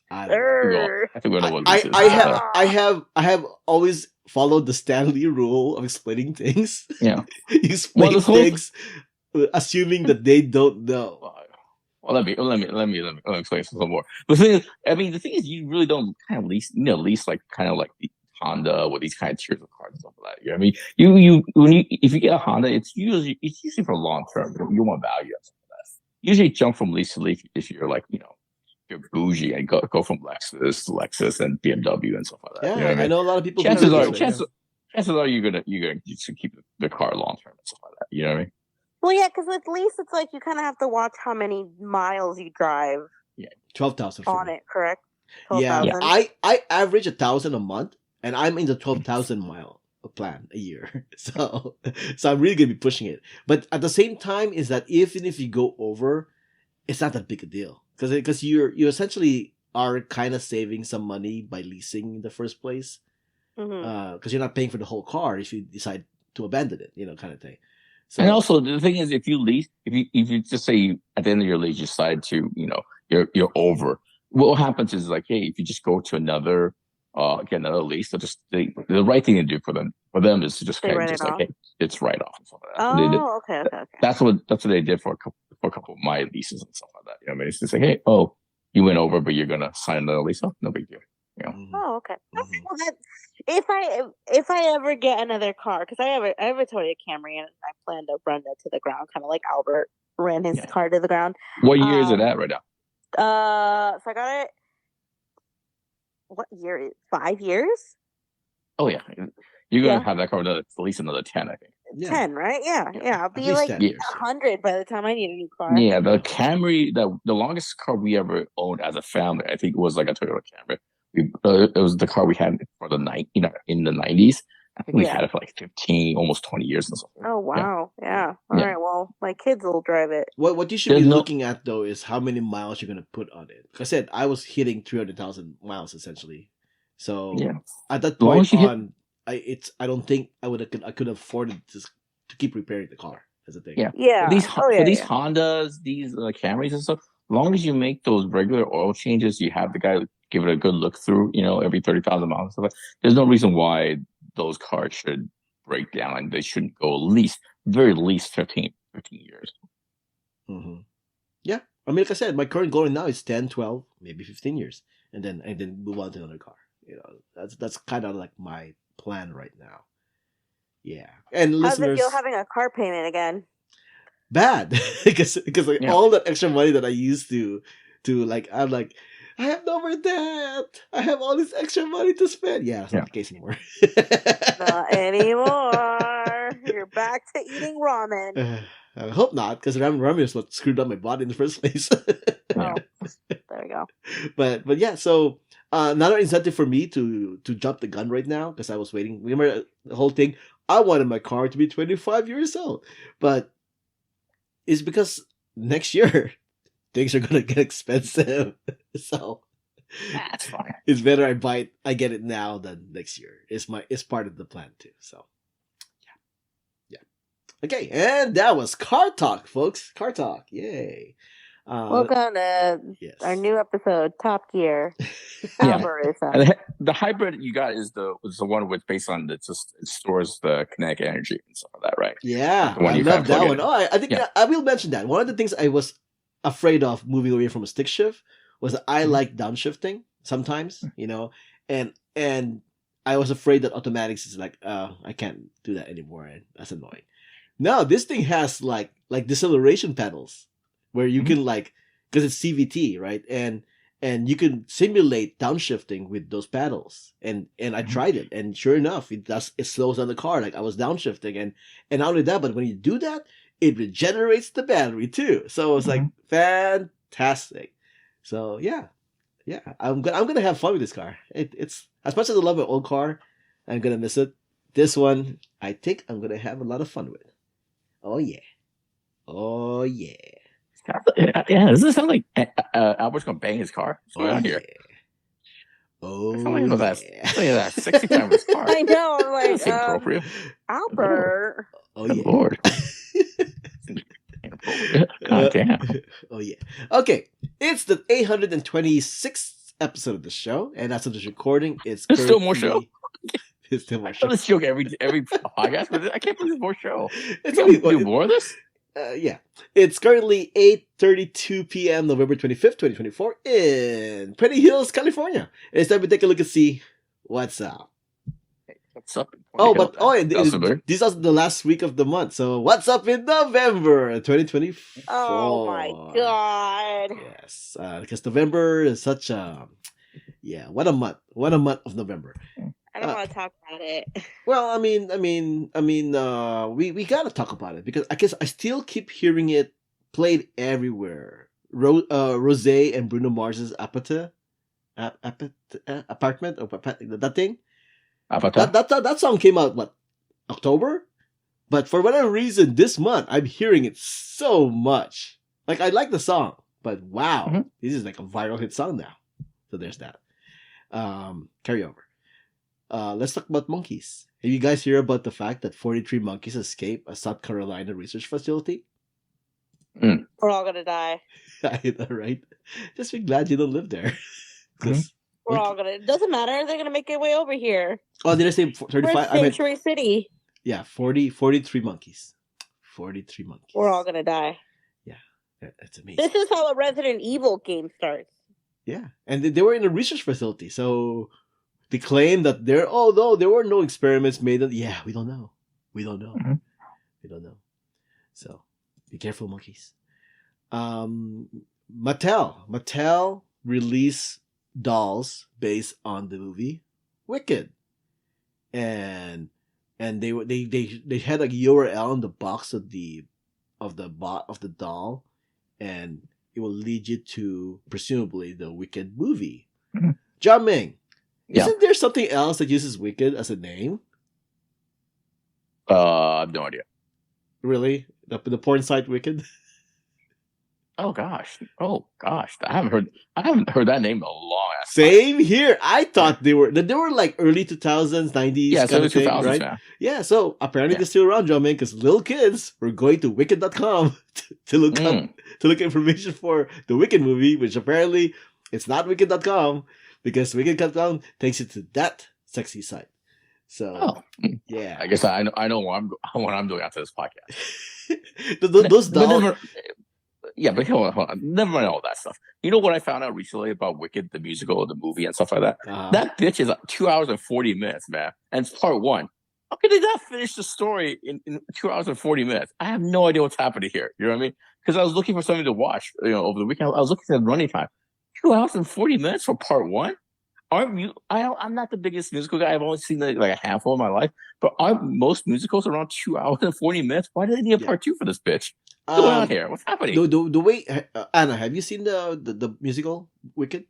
[SPEAKER 1] I don't know.
[SPEAKER 2] I think we know what lease is.
[SPEAKER 1] I have always followed the Stanley rule of explaining things.
[SPEAKER 2] Yeah.
[SPEAKER 1] You explain
[SPEAKER 2] Well,
[SPEAKER 1] things assuming that they don't know.
[SPEAKER 2] Well, let me explain this a little more. The thing is, I mean, the thing is, you really don't kind of lease like kind of like the Honda with these kind of tiers of cars and stuff like that. You know what I mean? If you get a Honda, it's usually for long term. You want value and stuff like that. Usually jump from lease to lease if you're like you're bougie and go from Lexus to Lexus and BMW and stuff like that.
[SPEAKER 1] Yeah,
[SPEAKER 2] You know what I
[SPEAKER 1] I
[SPEAKER 2] mean?
[SPEAKER 1] know a lot of people.
[SPEAKER 2] Chances
[SPEAKER 1] who
[SPEAKER 2] are,
[SPEAKER 1] do this,
[SPEAKER 2] chances are you're gonna just keep the car long term and stuff like that. You know what I mean?
[SPEAKER 3] Well, yeah, because with lease, it's like you kind of have to watch how many miles you drive
[SPEAKER 1] 12,000
[SPEAKER 3] on it, correct?
[SPEAKER 1] Yeah,
[SPEAKER 3] 12,000?
[SPEAKER 1] I average 1,000 a month, and I'm in the 12,000 mile plan a year. So I'm really gonna be pushing it. But at the same time, is that even if you go over, it's not that big a deal because you essentially are kind of saving some money by leasing in the first place. Because you're not paying for the whole car if you decide to abandon it, kind of thing. So,
[SPEAKER 2] and also the thing is, if you lease, if you just say at the end of your lease you decide to, you're over. What happens is like, hey, if you just go to another, get another lease, they'll just the right thing to do for them is to just
[SPEAKER 3] They
[SPEAKER 2] kind of
[SPEAKER 3] write
[SPEAKER 2] just
[SPEAKER 3] it
[SPEAKER 2] like,
[SPEAKER 3] off?
[SPEAKER 2] hey, it's write off and stuff like that.
[SPEAKER 3] Oh, okay.
[SPEAKER 2] That's what they did for a couple of my leases and stuff like that. You know what I mean? It's just like, hey, you went over, but you're gonna sign another lease. Oh, no big deal.
[SPEAKER 3] Oh, okay. Well, if I ever get another car, because I have a Toyota Camry and I plan to run it to the ground, kind of like Albert ran his car to the ground.
[SPEAKER 2] What year is it at right now?
[SPEAKER 3] So I got it. What year? 5 years?
[SPEAKER 2] Oh yeah, you're gonna have that car at least another 10, I think.
[SPEAKER 3] 10, right? Yeah. I'll be like 100 by the time I need a new car.
[SPEAKER 2] Yeah, the Camry, the longest car we ever owned as a family, I think it was like a Toyota Camry. It was the car we had for the in the 90s. I think we had it for like 15, almost 20 years and stuff.
[SPEAKER 3] Oh wow, yeah. All right, well, my kids will drive it.
[SPEAKER 1] What you should be looking at though is how many miles you're gonna put on it. Like I said, I was hitting 300,000 miles essentially. So at that point I don't think I could afford it to keep repairing the car. As a thing.
[SPEAKER 3] Yeah.
[SPEAKER 2] For these Hondas, these Camrys and stuff, as long as you make those regular oil changes, you have the guy give it a good look through, every 30,000 miles and stuff. There's no reason why those cars should break down and they shouldn't go very least 15 years.
[SPEAKER 1] Mm-hmm. Yeah. I mean, like I said, my current goal now is 10, 12, maybe 15 years. And then move on to another car. That's kind of like my plan right now. Yeah. And
[SPEAKER 3] how's
[SPEAKER 1] listeners,
[SPEAKER 3] it feel having a car payment again?
[SPEAKER 1] Bad. because all that extra money that I used to I'm like, I have no more debt. I have all this extra money to spend. Yeah, that's not the case anymore.
[SPEAKER 3] Not anymore. You're back to eating ramen.
[SPEAKER 1] I hope not, because ramen is what screwed up my body in the first place.
[SPEAKER 3] There we go.
[SPEAKER 1] But yeah, so another incentive for me to jump the gun right now, because I was waiting. Remember the whole thing? I wanted my car to be 25 years old, but it's because next year things are gonna get expensive. So
[SPEAKER 2] that's fine.
[SPEAKER 1] It's better I get it now than next year. It's part of the plan too. So yeah. Okay, and that was Car Talk, folks. Car Talk, yay.
[SPEAKER 3] Welcome to our new episode, Top Gear.
[SPEAKER 2] The hybrid you got is the one with based on it stores the kinetic energy and stuff like that, right?
[SPEAKER 1] Yeah, I love that one. I think I will mention that. One of the things I was afraid of moving away from a stick shift was that I like downshifting sometimes, and I was afraid that automatics is like, I can't do that anymore, and that's annoying. No, this thing has like deceleration pedals where you can because it's CVT, right? And you can simulate downshifting with those pedals. And I tried it, and sure enough, it slows down the car. Like I was downshifting, and not only that, but when you do that, it regenerates the battery too. So it was like fantastic. So yeah, I'm gonna have fun with this car. It's as much as I love my old car, I'm gonna miss it. This one, I think I'm gonna have a lot of fun with. Oh yeah.
[SPEAKER 2] Yeah, doesn't it sound like Albert's gonna bang his car? What's going on here? That sexy time with his car.
[SPEAKER 3] I know, I'm like,
[SPEAKER 2] that's inappropriate.
[SPEAKER 3] Albert.
[SPEAKER 2] Good Lord. God damn.
[SPEAKER 1] Oh yeah. Okay, it's the 826th episode of the show, and as of this recording, it's
[SPEAKER 2] still more show.
[SPEAKER 1] There's still more show.
[SPEAKER 2] Let's joke every podcast, but I can't believe there's more show.
[SPEAKER 1] It's only
[SPEAKER 2] do more of this.
[SPEAKER 1] Yeah. It's currently 8:32 p.m. November 25th, 2024 in Pretty Hills, California. It's time to take a look and see what's up.
[SPEAKER 2] What's up?
[SPEAKER 1] Oh, but
[SPEAKER 2] This
[SPEAKER 1] this is the last week of the month. So what's up in November 2024?
[SPEAKER 3] Oh my god.
[SPEAKER 1] Yes, because November is such a what a month. What a month of November.
[SPEAKER 3] I don't want to talk about it.
[SPEAKER 1] Well, we gotta talk about it because I guess I still keep hearing it played everywhere. Rose and Bruno Mars's apartment or that thing. That song came out what, October? But for whatever reason, this month I'm hearing it so much. Like, I like the song, but wow, this is like a viral hit song now. So there's that. Carry over. Let's talk about monkeys. Have you guys heard about the fact that 43 monkeys escaped a South Carolina research facility?
[SPEAKER 3] We're all gonna die.
[SPEAKER 1] I know, right? Just be glad you don't live there.
[SPEAKER 3] We're all gonna. It doesn't matter. They're gonna make their way over here.
[SPEAKER 1] Oh, did I say 35?
[SPEAKER 3] We're Sanctuary City.
[SPEAKER 1] Yeah, 43 monkeys. 43 monkeys.
[SPEAKER 3] We're all gonna die.
[SPEAKER 1] Yeah, that's amazing.
[SPEAKER 3] This is how a Resident Evil game starts.
[SPEAKER 1] Yeah, and they were in a research facility, so they claim that there were no experiments made. We don't know. We don't know. We don't know. So be careful, monkeys. Mattel released dolls based on the movie Wicked, and they had a URL in the box of the doll, and it will lead you to presumably the Wicked movie. Jiaming, isn't there something else that uses Wicked as a name?
[SPEAKER 2] I have no idea.
[SPEAKER 1] Really, the porn site Wicked?
[SPEAKER 2] Oh gosh! I haven't heard that name in a long ass time.
[SPEAKER 1] Same here. I thought they were like early 2000s, 90s.
[SPEAKER 2] Yeah,
[SPEAKER 1] kind of thing,
[SPEAKER 2] 2000s,
[SPEAKER 1] right?
[SPEAKER 2] man.
[SPEAKER 1] Yeah, so apparently they're still around, John, because little kids were going to Wicked.com to look up information for the Wicked movie, which apparently it's not Wicked.com because Wicked.com takes you to that sexy site. So yeah,
[SPEAKER 2] I guess I know what I'm doing after this podcast.
[SPEAKER 1] Those dolls.
[SPEAKER 2] But hold on. Never mind all that stuff. You know what I found out recently about Wicked, the musical, or the movie, and stuff like that? That bitch is 2 hours and 40 minutes, man. And it's part one. How could they not finish the story in 2 hours and 40 minutes? I have no idea what's happening here. You know what I mean? Because I was looking for something to watch, over the weekend. I was looking at the running time. 2 hours and 40 minutes for part one? I'm not the biggest musical guy. I've only seen like a handful in my life. But aren't most musicals around 2 hours and 40 minutes? Why do they need a part two for this bitch? What's going on here? What's happening?
[SPEAKER 1] The way, Anna, have you seen the musical Wicked?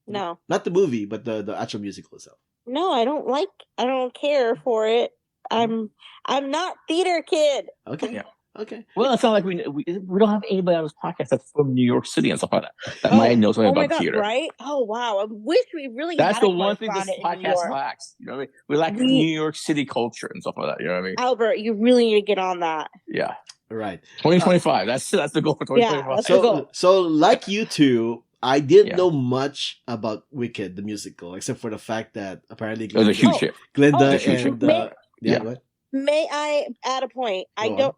[SPEAKER 3] No,
[SPEAKER 1] not the movie, but the actual musical itself.
[SPEAKER 3] No, I don't care for it. I'm not theater kid.
[SPEAKER 1] Okay. Yeah. Okay.
[SPEAKER 2] Well, it's not like we don't have anybody on this podcast that's from New York City and stuff like that that might know something about theater,
[SPEAKER 3] right? Oh wow! I wish we really.
[SPEAKER 2] That's
[SPEAKER 3] had
[SPEAKER 2] the one thing this podcast lacks. You know what I mean? We lack New York City culture and stuff like that. You know what I mean?
[SPEAKER 3] Albert, you really need to get on that.
[SPEAKER 2] Yeah.
[SPEAKER 1] Right.
[SPEAKER 2] 2025. That's the goal for 2025.
[SPEAKER 3] Yeah,
[SPEAKER 1] so like you two, I didn't know much about Wicked the musical, except for the fact that apparently
[SPEAKER 2] it was a huge hit.
[SPEAKER 1] Glenda
[SPEAKER 3] May I add a point? I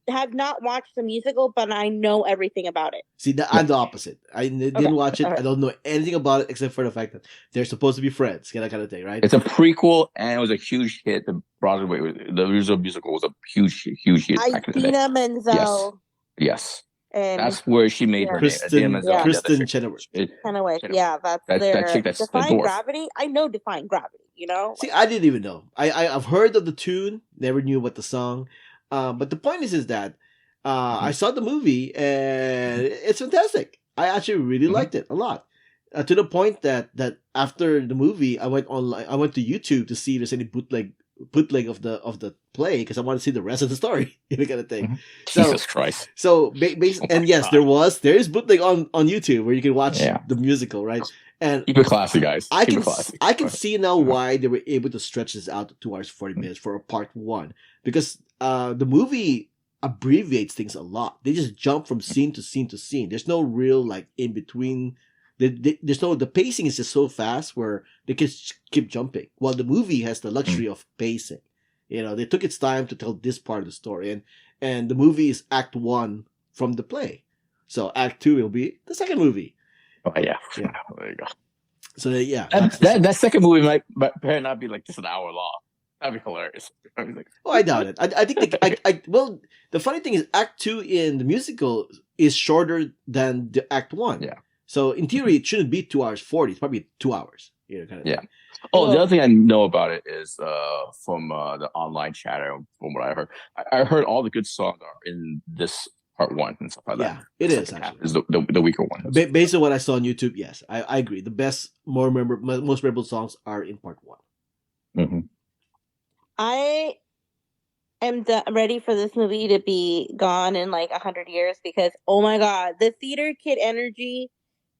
[SPEAKER 3] have not watched the musical, but I know everything about it.
[SPEAKER 1] See, I'm the opposite. I didn't watch it. Right. I don't know anything about it except for the fact that they're supposed to be friends, that kind of thing, right?
[SPEAKER 2] It's a prequel, and it was a huge hit. The Broadway, the original musical was a huge hit.
[SPEAKER 3] Idina Menzel.
[SPEAKER 2] Yes.
[SPEAKER 3] And
[SPEAKER 2] that's where she made her name.
[SPEAKER 1] Kristen Chenoweth.
[SPEAKER 3] Yeah, that's
[SPEAKER 2] that chick that's
[SPEAKER 3] Defying Gravity. I know Defying Gravity,
[SPEAKER 1] See, I didn't even know. I've heard of the tune, never knew about the song. But the point is that I saw the movie and it's fantastic. I actually really liked it a lot. To the point that after the movie, I went online. I went to YouTube to see if there's any bootleg of the play because I want to see the rest of the story. Kind of thing.
[SPEAKER 2] Jesus Christ!
[SPEAKER 1] So and yes, there is bootleg on YouTube where you can watch the musical, right? And
[SPEAKER 2] keep it classy, guys.
[SPEAKER 1] I can see now why they were able to stretch this out to 2 hours 40 minutes for a part one because the movie abbreviates things a lot. They just jump from scene to scene to scene. There's no real in between. The pacing is just so fast where they can keep jumping. While the movie has the luxury of pacing. They took its time to tell this part of the story, and the movie is Act 1 from the play. So Act 2 will be the second movie.
[SPEAKER 2] Oh yeah.
[SPEAKER 1] Yeah.
[SPEAKER 2] There you go.
[SPEAKER 1] So yeah,
[SPEAKER 2] That second movie might not be like just an hour long. That'd be hilarious.
[SPEAKER 1] I doubt it. I think well, the funny thing is Act 2 in the musical is shorter than the Act 1.
[SPEAKER 2] Yeah.
[SPEAKER 1] So in theory, it shouldn't be 2 hours 40. It's probably 2 hours. Kind of
[SPEAKER 2] yeah.
[SPEAKER 1] thing.
[SPEAKER 2] Oh, the other thing I know about it is from the online chatter, from what I heard. I heard all the good songs are in this part 1 and stuff like that.
[SPEAKER 1] Yeah, it is actually.
[SPEAKER 2] Is the weaker one.
[SPEAKER 1] Based on what I saw on YouTube, yes, I agree. The best, most memorable songs are in part 1.
[SPEAKER 2] Mm-hmm.
[SPEAKER 3] I am ready for this movie to be gone in like 100 years because, oh my god, the theater kid energy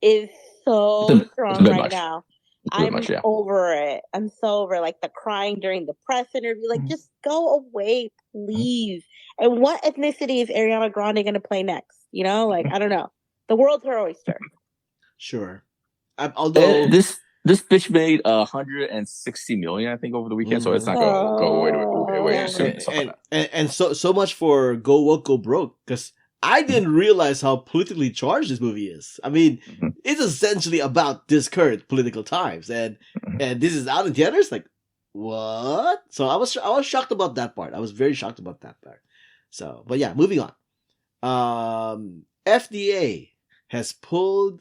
[SPEAKER 3] is so strong right now. I'm over it. I'm so over like the crying during the press interview. Like, just go away, please. And what ethnicity is Ariana Grande going to play next? You know, like, I don't know. The world's her oyster.
[SPEAKER 1] Sure. Although
[SPEAKER 2] this bitch made 160 million, I think, over the weekend, so it's not going to go away soon.
[SPEAKER 1] And so much for Go Woke, Go Broke, because I didn't realize how politically charged this movie is. I mean, it's essentially about this current political times, and this is out in theaters. Like, what? So I was shocked about that part. I was very shocked about that part. So, but yeah, moving on. FDA has pulled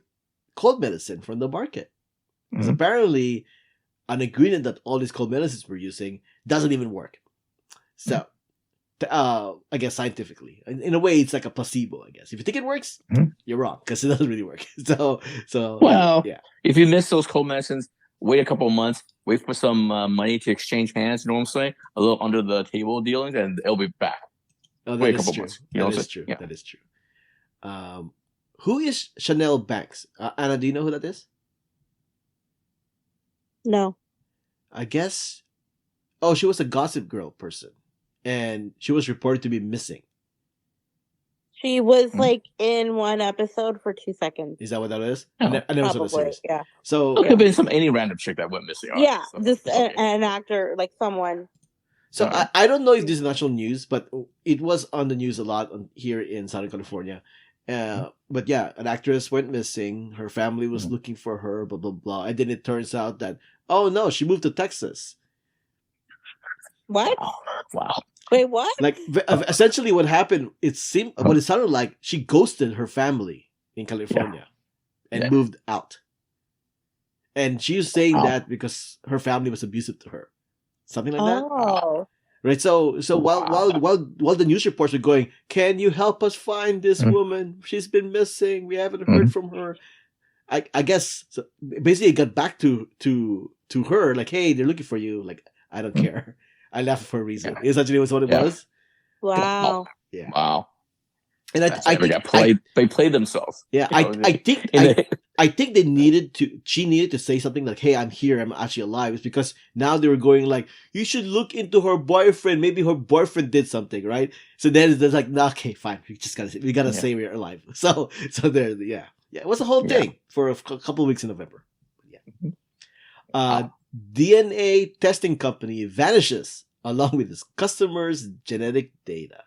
[SPEAKER 1] cold medicine from the market because apparently an ingredient that all these cold medicines we're using doesn't even work. So. I guess scientifically, in a way, it's like a placebo. I guess if you think it works, you're wrong because it doesn't really work. So
[SPEAKER 2] well,
[SPEAKER 1] yeah.
[SPEAKER 2] If you miss those cold medicines, wait a couple of months, wait for some money to exchange hands. You know what I'm saying? A little under the table dealings, and it'll be back.
[SPEAKER 1] Oh, wait a couple months. That is true. Yeah. That is true. Who is Chanel Banks? Anna, do you know who that is?
[SPEAKER 3] No.
[SPEAKER 1] I guess. Oh, she was a Gossip Girl person. And she was reported to be missing.
[SPEAKER 3] She was like in one episode for 2 seconds.
[SPEAKER 1] Is that what that is?
[SPEAKER 2] Oh,
[SPEAKER 1] I never saw the series.
[SPEAKER 3] Yeah.
[SPEAKER 1] So
[SPEAKER 2] it could have been any random chick that went missing.
[SPEAKER 3] Yeah, just an actor, like someone.
[SPEAKER 1] So I don't know if this is national news, but it was on the news a lot here in Southern California. But yeah, an actress went missing. Her family was looking for her, blah, blah, blah. And then it turns out that, oh no, she moved to Texas.
[SPEAKER 3] What?
[SPEAKER 2] Wow.
[SPEAKER 3] Wait, what?
[SPEAKER 1] Like essentially, what happened? It sounded like she ghosted her family in California and moved out. And she was saying that because her family was abusive to her, something like that.
[SPEAKER 3] Oh,
[SPEAKER 1] right. So while the news reports were going, can you help us find this woman? She's been missing. We haven't heard from her. I guess so basically it got back to her like, hey, they're looking for you. Like, I don't care. I left for a reason. Essentially, was what it was.
[SPEAKER 3] Wow.
[SPEAKER 1] Yeah.
[SPEAKER 2] Wow.
[SPEAKER 1] And
[SPEAKER 2] they played themselves.
[SPEAKER 1] Yeah, I think they needed to. She needed to say something like, "Hey, I'm here. I'm actually alive." It's because now they were going like, "You should look into her boyfriend. Maybe her boyfriend did something, right?" So then it's like, "No, okay, fine. We gotta say we're alive." So there, yeah. It was a whole thing for a couple of weeks in November. Yeah. DNA testing company vanishes along with its customers' genetic data.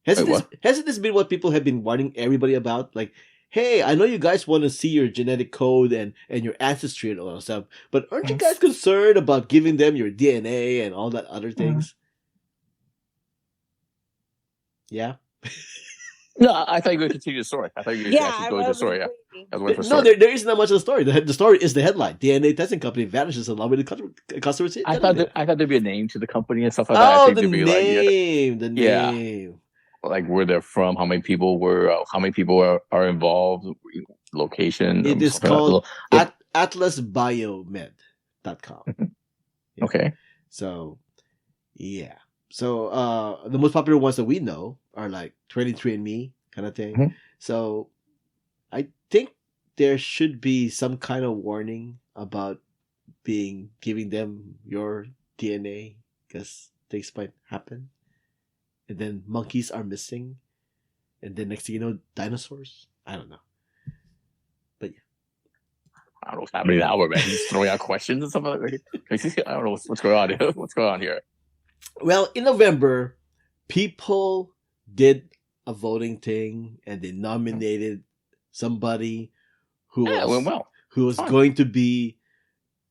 [SPEAKER 1] Hasn't this been what people have been warning everybody about? Like, hey, I know you guys want to see your genetic code and your ancestry and all that stuff, but aren't you guys concerned about giving them your DNA and all that other things? Yeah.
[SPEAKER 2] No, I thought you were going to continue the story. I thought you were actually going to the story.
[SPEAKER 1] No, there isn't that much of the story. The story is the headline. DNA testing company vanishes along with the customers.
[SPEAKER 2] I thought there'd be a name to the company and stuff like
[SPEAKER 1] that.
[SPEAKER 2] Oh,
[SPEAKER 1] the name. The name.
[SPEAKER 2] Like where they're from, how many people are involved, location.
[SPEAKER 1] It is called atlasbiomed.com.
[SPEAKER 2] Yeah. Okay.
[SPEAKER 1] So, yeah. So, the most popular ones that we know are like 23andMe kind of thing. Mm-hmm. So, I think there should be some kind of warning about giving them your DNA because things might happen. And then monkeys are missing. And then next thing you know, dinosaurs. I don't know. But yeah.
[SPEAKER 2] I don't know what's happening now, man. Just throwing out questions and stuff like that. I don't know what's going on here. What's going on here?
[SPEAKER 1] Well, in November, people did a voting thing and they nominated somebody who
[SPEAKER 2] Yeah, it went
[SPEAKER 1] was
[SPEAKER 2] well.
[SPEAKER 1] who was
[SPEAKER 2] Fine.
[SPEAKER 1] going to be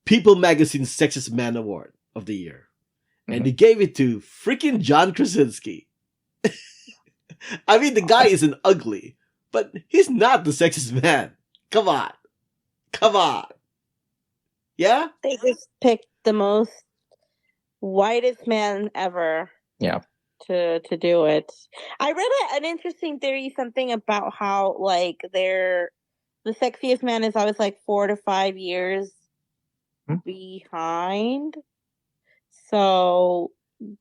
[SPEAKER 1] People Magazine's Sexiest Man Award of the year. And
[SPEAKER 2] Mhm.
[SPEAKER 1] they gave it to freaking John Krasinski. I mean, the guy isn't ugly, but he's not the sexiest man. Come on. Come on. Yeah?
[SPEAKER 3] They just picked the most whitest man ever.
[SPEAKER 2] Yeah.
[SPEAKER 3] To do it. I read an interesting theory, something about how like the sexiest man is always like 4 to 5 years behind. So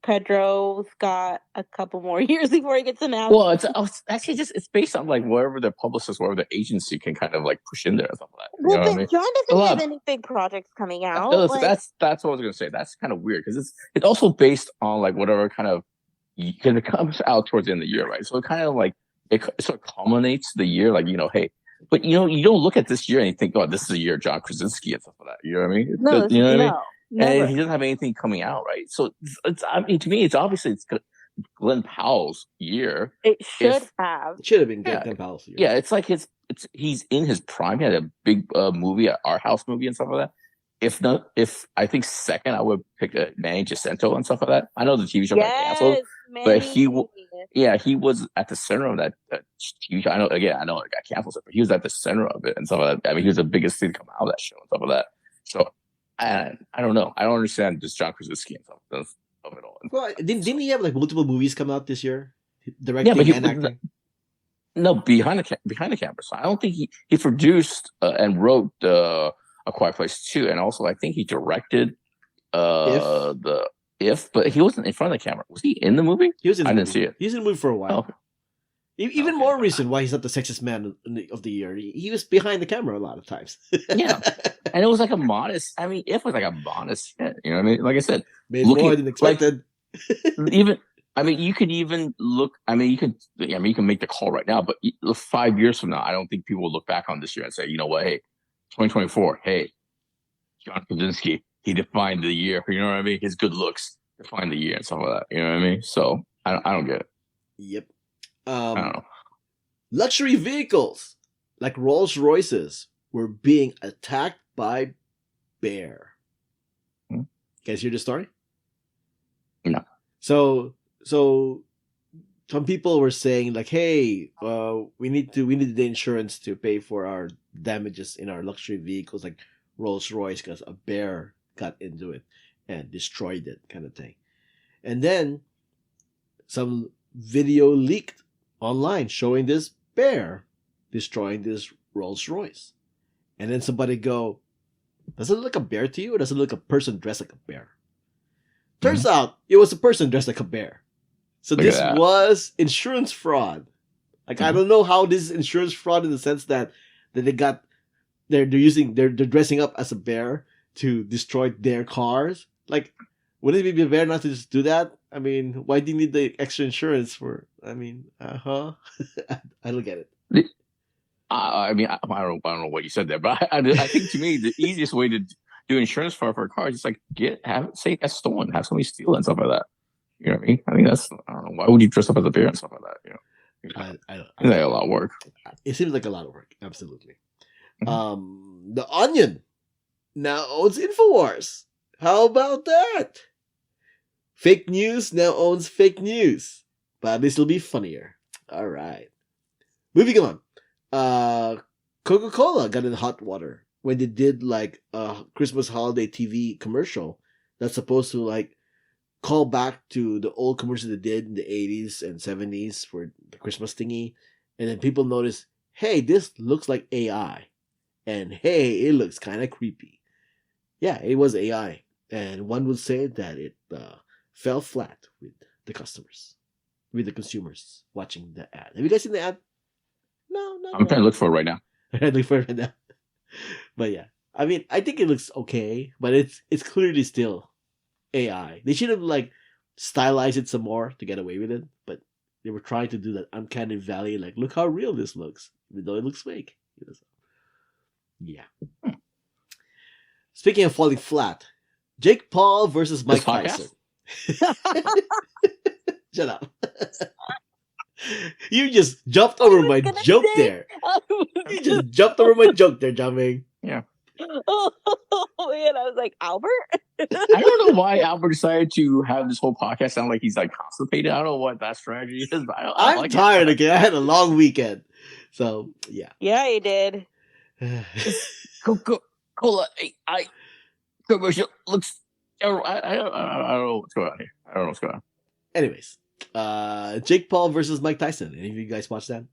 [SPEAKER 3] Pedro's got a couple more years before he gets announced.
[SPEAKER 2] Well, it's actually just it's based on like wherever the publicist, wherever the agency can kind of like push in there or something like that. You
[SPEAKER 3] Well,
[SPEAKER 2] know
[SPEAKER 3] but
[SPEAKER 2] what I mean?
[SPEAKER 3] John
[SPEAKER 2] A
[SPEAKER 3] doesn't
[SPEAKER 2] lot
[SPEAKER 3] have
[SPEAKER 2] of-
[SPEAKER 3] any big projects coming out.
[SPEAKER 2] that's what I was gonna say. That's kind of weird because it's also based on like whatever kind of because it comes out towards the end of the year, right? So it kind of like it sort of culminates the year, like hey, but you don't look at this year and you think, oh, this is a year of John Krasinski and stuff like that. You know what I mean?
[SPEAKER 3] No,
[SPEAKER 2] You know what I mean?
[SPEAKER 3] never.
[SPEAKER 2] And he doesn't have anything coming out, right? So it's I mean, to me, it's obviously it's Glenn Powell's year.
[SPEAKER 3] It should have.
[SPEAKER 1] It should have been
[SPEAKER 2] Yeah.
[SPEAKER 1] Glenn Powell's year.
[SPEAKER 2] Yeah, it's like he's in his prime. He had a big movie, an art house movie and stuff like that. If I think second, I would pick Manny Jacinto and stuff like that. I know the TV show got canceled, but he was at the center of that TV show. I know it got canceled, but he was at the center of it and stuff like that. I mean, he was the biggest thing to come out of that show and stuff like that. So I don't know. I don't understand just John Krasinski and stuff of it all.
[SPEAKER 1] Well, didn't he have like multiple movies come out this year? Directing and acting?
[SPEAKER 2] No, behind the camera. So I don't think he produced and wrote A Quiet Place 2, and also I think he directed If, but he wasn't in front of the camera. Was he in the movie?
[SPEAKER 1] He was in
[SPEAKER 2] I
[SPEAKER 1] the
[SPEAKER 2] didn't
[SPEAKER 1] movie.
[SPEAKER 2] see it.
[SPEAKER 1] He was in the movie for a while.
[SPEAKER 2] Oh.
[SPEAKER 1] Even more reason why he's not the sexiest man of the year. He was behind the camera a lot of times.
[SPEAKER 2] Yeah. And it was like a modest, I mean, If was like a modest hit. You know what I mean? Like I said,
[SPEAKER 1] made more than expected.
[SPEAKER 2] You could even look. You can make the call right now. But 5 years from now, I don't think people will look back on this year and say, you know what, hey, 2024, hey, John Krasinski, he defined the year. You know what I mean? His good looks defined the year and stuff like that. You know what I mean? So I don't get it.
[SPEAKER 1] Yep.
[SPEAKER 2] I don't know.
[SPEAKER 1] Luxury vehicles like Rolls Royces were being attacked by bear.
[SPEAKER 2] Hmm?
[SPEAKER 1] Guys hear the story?
[SPEAKER 2] No.
[SPEAKER 1] So some people were saying like, hey, we need the insurance to pay for our damages in our luxury vehicles like Rolls Royce because a bear got into it and destroyed it, kind of thing. And then some video leaked online showing this bear destroying this Rolls Royce. And then somebody go, does it look like a bear to you, or does it look like a person dressed like a bear? Turns out it was a person dressed like a bear. So
[SPEAKER 2] Look
[SPEAKER 1] this
[SPEAKER 2] at that.
[SPEAKER 1] was insurance fraud. Like I don't know how this is insurance fraud in the sense that they're dressing up as a bear to destroy their cars. Like, wouldn't it be better not to just do that? I mean, why do you need the extra insurance for? I mean, I don't get it.
[SPEAKER 2] I don't know what you said there, but I think to me the easiest way to do insurance for a car is just like say it gets stolen, have somebody steal it and stuff like that. You know what I mean? I think I don't know, why would you dress up as a bear and stuff like that? You know,
[SPEAKER 1] I don't.
[SPEAKER 2] It's like a lot of work.
[SPEAKER 1] It seems like a lot of work. Absolutely.
[SPEAKER 2] Mm-hmm.
[SPEAKER 1] The Onion now owns Infowars. How about that? Fake news now owns fake news, but this will be funnier. All right. Moving on. Coca-Cola got in hot water when they did like a Christmas holiday TV commercial that's supposed to like call back to the old commercials they did in the 80s and 70s for the Christmas thingy. And then people notice, hey, this looks like AI. And hey, it looks kind of creepy. Yeah, it was AI. And one would say that it fell flat with the customers, with the consumers watching the ad. Have you guys seen the ad? No, not
[SPEAKER 2] I'm trying to look for it right now.
[SPEAKER 1] look for it right now. But yeah, I mean, I think it looks okay, but it's clearly still AI. They should have like stylized it some more to get away with it, but they were trying to do that uncanny valley, like look how real this looks, even though it looks fake. Yeah. Speaking of falling flat, Jake Paul versus Mike Tyson. Shut up. You just jumped
[SPEAKER 3] I
[SPEAKER 1] over
[SPEAKER 3] was
[SPEAKER 1] my
[SPEAKER 3] gonna
[SPEAKER 1] joke
[SPEAKER 3] say-
[SPEAKER 1] there. You just jumped over my joke there, Jiaming.
[SPEAKER 2] Yeah.
[SPEAKER 3] Oh man, I was like, Albert?
[SPEAKER 2] I don't know why Albert decided to have this whole podcast sound like he's like constipated. I don't know what that strategy is, but I don't
[SPEAKER 1] I'm
[SPEAKER 2] like
[SPEAKER 1] tired again. I had a long weekend. So, yeah.
[SPEAKER 3] Yeah, he did.
[SPEAKER 2] Coca-Cola AI commercial looks. I don't know what's going on here. I don't know what's going on.
[SPEAKER 1] Anyways, Jake Paul versus Mike Tyson. Any of you guys watch that?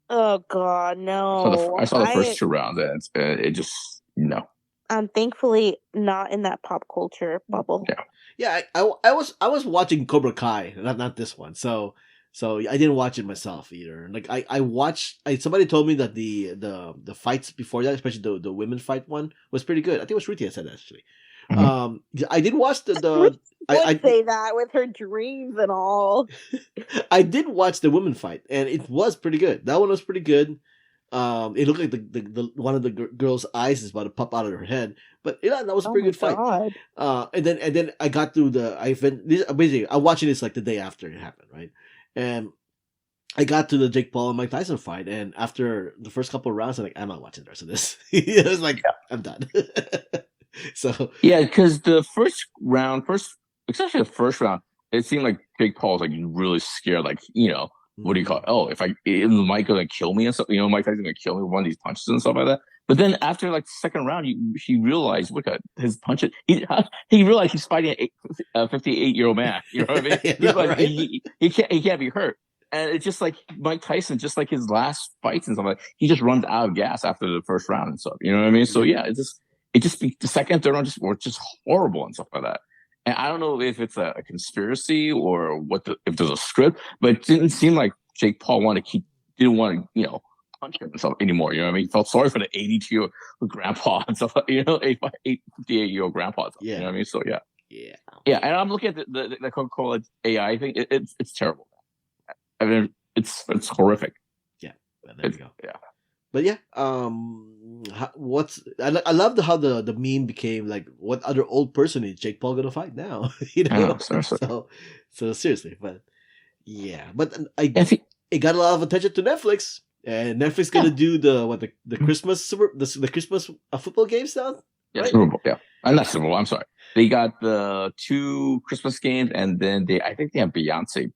[SPEAKER 3] Oh God, no.
[SPEAKER 2] I saw the first 2 rounds, and it just no.
[SPEAKER 3] I'm thankfully not in that pop culture bubble.
[SPEAKER 2] Yeah.
[SPEAKER 1] Yeah, I was watching Cobra Kai, not this one. So I didn't watch it myself either. Like I watched. Somebody told me that the fights before that, especially the women fight one, was pretty good. I think it was Ruthie that said that, actually. I did watch the
[SPEAKER 3] I say that with her dreams and all.
[SPEAKER 1] I did watch the women fight, and it was pretty good. That one was pretty good. It looked like the one of the girl's eyes is about to pop out of her head, but yeah, that was a pretty good fight. And then I got through basically I'm watching this like the day after it happened, right? And I got to the Jake Paul and Mike Tyson fight, and after the first couple of rounds, I'm like, I'm not watching the rest of this. It was like, I'm done. So
[SPEAKER 2] yeah, because the especially the first round, it seemed like Jake Paul was like really scared, like what do you call it? Oh, if Mike gonna kill me and stuff, Mike Tyson's gonna kill me with one of these punches and stuff like that. But then after like the second round, he realized, look at his punches. He realized he's fighting a 58-year-old man. You know what I mean? He can't be hurt. And it's just like Mike Tyson, just like his last fights and stuff like that, he just runs out of gas after the first round and stuff. You know what I mean? So yeah, it just the second, third round were just horrible and stuff like that. And I don't know if it's a conspiracy or if there's a script, but it didn't seem like Jake Paul didn't want to, punch himself anymore. You know what I mean? He felt sorry for the 82-year-old grandpa and stuff, 58-year-old grandpa and stuff.
[SPEAKER 1] Yeah.
[SPEAKER 2] You know what I mean? So yeah.
[SPEAKER 1] Yeah.
[SPEAKER 2] And I'm looking at the Coca-Cola AI thing. It's terrible. I mean, it's horrific.
[SPEAKER 1] Yeah. Well, there you go.
[SPEAKER 2] Yeah.
[SPEAKER 1] But yeah, I love how the meme became like, what other old person is Jake Paul gonna fight now? So seriously, but yeah, but it got a lot of attention to Netflix, and Netflix gonna do the Christmas the Christmas football games now.
[SPEAKER 2] Yeah,
[SPEAKER 1] right?
[SPEAKER 2] Super Bowl. Yeah, not Super Bowl. I'm sorry. They got the 2 Christmas games, and then I think they have Beyonce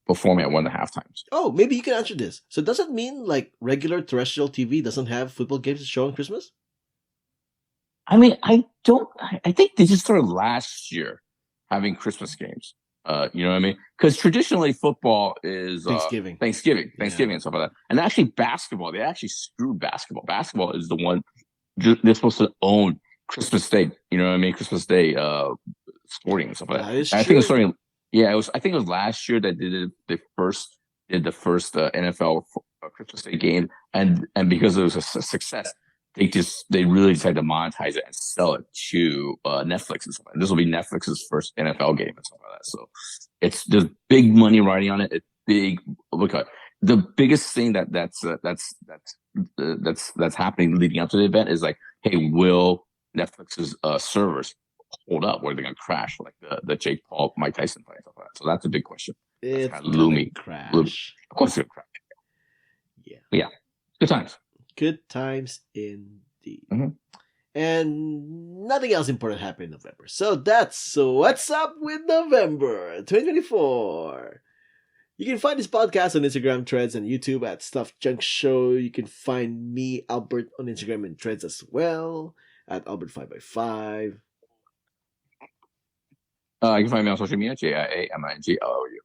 [SPEAKER 2] performing at 1.5 times.
[SPEAKER 1] Oh, maybe you can answer this. So does it mean like regular terrestrial TV doesn't have football games to show on Christmas?
[SPEAKER 2] I mean, I think they just started last year having Christmas games. You know what I mean? Because traditionally football is Thanksgiving and stuff like that. And actually basketball, they actually screwed basketball. Basketball is the one they're supposed to own Christmas Day. You know what I mean? Christmas Day sporting and stuff like that.
[SPEAKER 1] That is
[SPEAKER 2] I
[SPEAKER 1] true.
[SPEAKER 2] think it was starting. Yeah, I think it was last year that they did the first NFL Christmas Day game, and because it was a success, they really decided to monetize it and sell it to Netflix and stuff. And this will be Netflix's first NFL game and stuff like that. So there's big money riding on it. It's big. Look at the biggest thing that's happening leading up to the event is like, hey, will Netflix's servers hold up, or are they going to crash like the Jake Paul, Mike Tyson fight? Stuff like that. So that's a big question.
[SPEAKER 1] It's
[SPEAKER 2] kind of looming.
[SPEAKER 1] Crash.
[SPEAKER 2] Of course, it's going to crash.
[SPEAKER 1] Yeah.
[SPEAKER 2] But yeah. Good times.
[SPEAKER 1] Good times indeed.
[SPEAKER 2] Mm-hmm.
[SPEAKER 1] And nothing else important happened in November. So that's what's up with November 2024. You can find this podcast on Instagram, Threads, and YouTube at Stuff Junk Show. You can find me, Albert, on Instagram and Threads as well at Albert5x5.
[SPEAKER 2] You can find me on social media, JIAMINGLOU.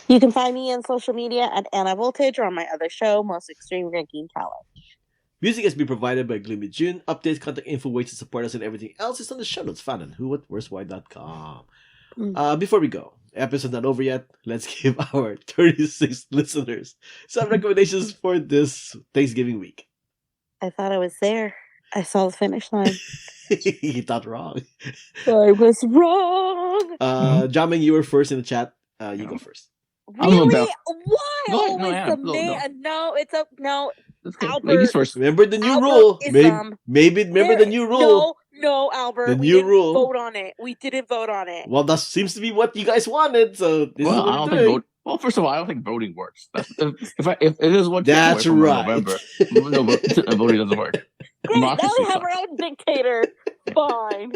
[SPEAKER 3] You can find me on social media at Anna Voltage or on my other show, Most Extreme Drinking Challenge.
[SPEAKER 1] Music has been provided by Gloomy June. Updates, contact info, ways to support us, and everything else is on the show notes found on whowhatwhereswhy.com. Before we go, episode not over yet. Let's give our 36 listeners some recommendations for this Thanksgiving week.
[SPEAKER 3] I thought I was there. I saw the finish line.
[SPEAKER 1] You thought wrong.
[SPEAKER 3] I was wrong.
[SPEAKER 1] Jiaming, you were first in the chat. You go first.
[SPEAKER 3] Really? Why
[SPEAKER 2] No,
[SPEAKER 3] always
[SPEAKER 2] Anna,
[SPEAKER 3] the man? No, it's a no.
[SPEAKER 2] Okay.
[SPEAKER 3] Albert,
[SPEAKER 2] Ladies first.
[SPEAKER 1] Remember the new
[SPEAKER 3] Albert
[SPEAKER 1] rule.
[SPEAKER 3] is,
[SPEAKER 1] Maybe remember the new rule.
[SPEAKER 3] No, No, Albert,
[SPEAKER 1] The
[SPEAKER 3] we
[SPEAKER 1] new
[SPEAKER 3] didn't
[SPEAKER 1] rule.
[SPEAKER 3] vote on it. We didn't vote on it.
[SPEAKER 1] Well, that seems to be what you guys wanted, so this is
[SPEAKER 2] Well,
[SPEAKER 1] what
[SPEAKER 2] I don't
[SPEAKER 1] we're
[SPEAKER 2] think
[SPEAKER 1] doing.
[SPEAKER 2] Well, first of all, I don't think voting works. That's, if it is one takeaway
[SPEAKER 1] That's
[SPEAKER 2] from
[SPEAKER 1] right.
[SPEAKER 2] November, no, voting doesn't work.
[SPEAKER 3] Great, now
[SPEAKER 2] Democracy
[SPEAKER 3] we have
[SPEAKER 2] sucks.
[SPEAKER 3] our own dictator. Fine.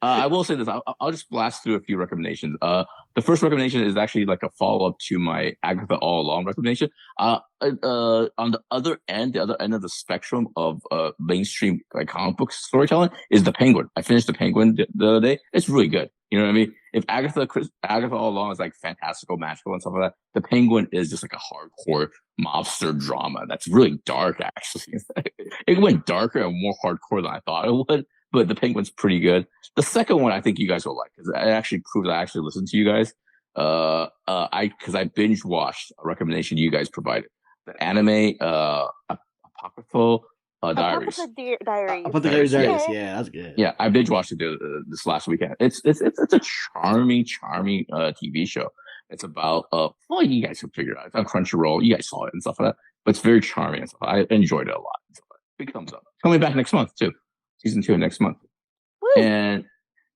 [SPEAKER 2] I will say this. I'll just blast through a few recommendations. The first recommendation is actually like a follow up to my Agatha All Along recommendation. On the other end of the spectrum of mainstream like comic book storytelling is The Penguin. I finished The Penguin the other day. It's really good. You know what I mean? If Agatha All Along is like fantastical, magical, and stuff like that, The Penguin is just like a hardcore mobster drama that's really dark. Actually, it went darker and more hardcore than I thought it would. But The Penguin's pretty good. The second one I think you guys will like because it actually proves I actually listened to you guys. Because I binge watched a recommendation you guys provided, the anime Apocryphal Diaries.
[SPEAKER 3] Apocryphal
[SPEAKER 1] Diaries. Yeah, that's good.
[SPEAKER 2] Yeah, I binge watched it this last weekend. It's a charming TV show. It's about well, you guys can figure it out. It's on Crunchyroll. You guys saw it and stuff like that. But it's very charming and stuff. I enjoyed it a lot. Big thumbs up. Coming back next month too. Season 2 next month.
[SPEAKER 3] Woo.
[SPEAKER 2] And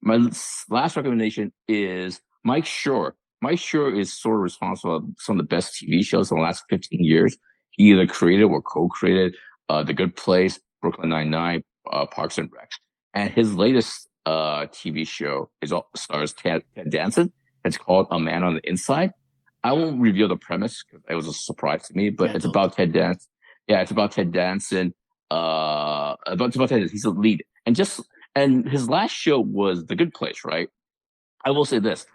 [SPEAKER 2] my last recommendation is Mike Schur. Mike Schur is sort of responsible for some of the best TV shows in the last 15 years. He either created or co-created The Good Place, Brooklyn Nine-Nine, Parks and Rec. And his latest TV show stars Ted Danson. It's called A Man on the Inside. I won't reveal the premise because it was a surprise to me, but it's about Ted Danson. Yeah, it's about Ted Danson. He's a lead, and his last show was The Good Place, right? I will say this: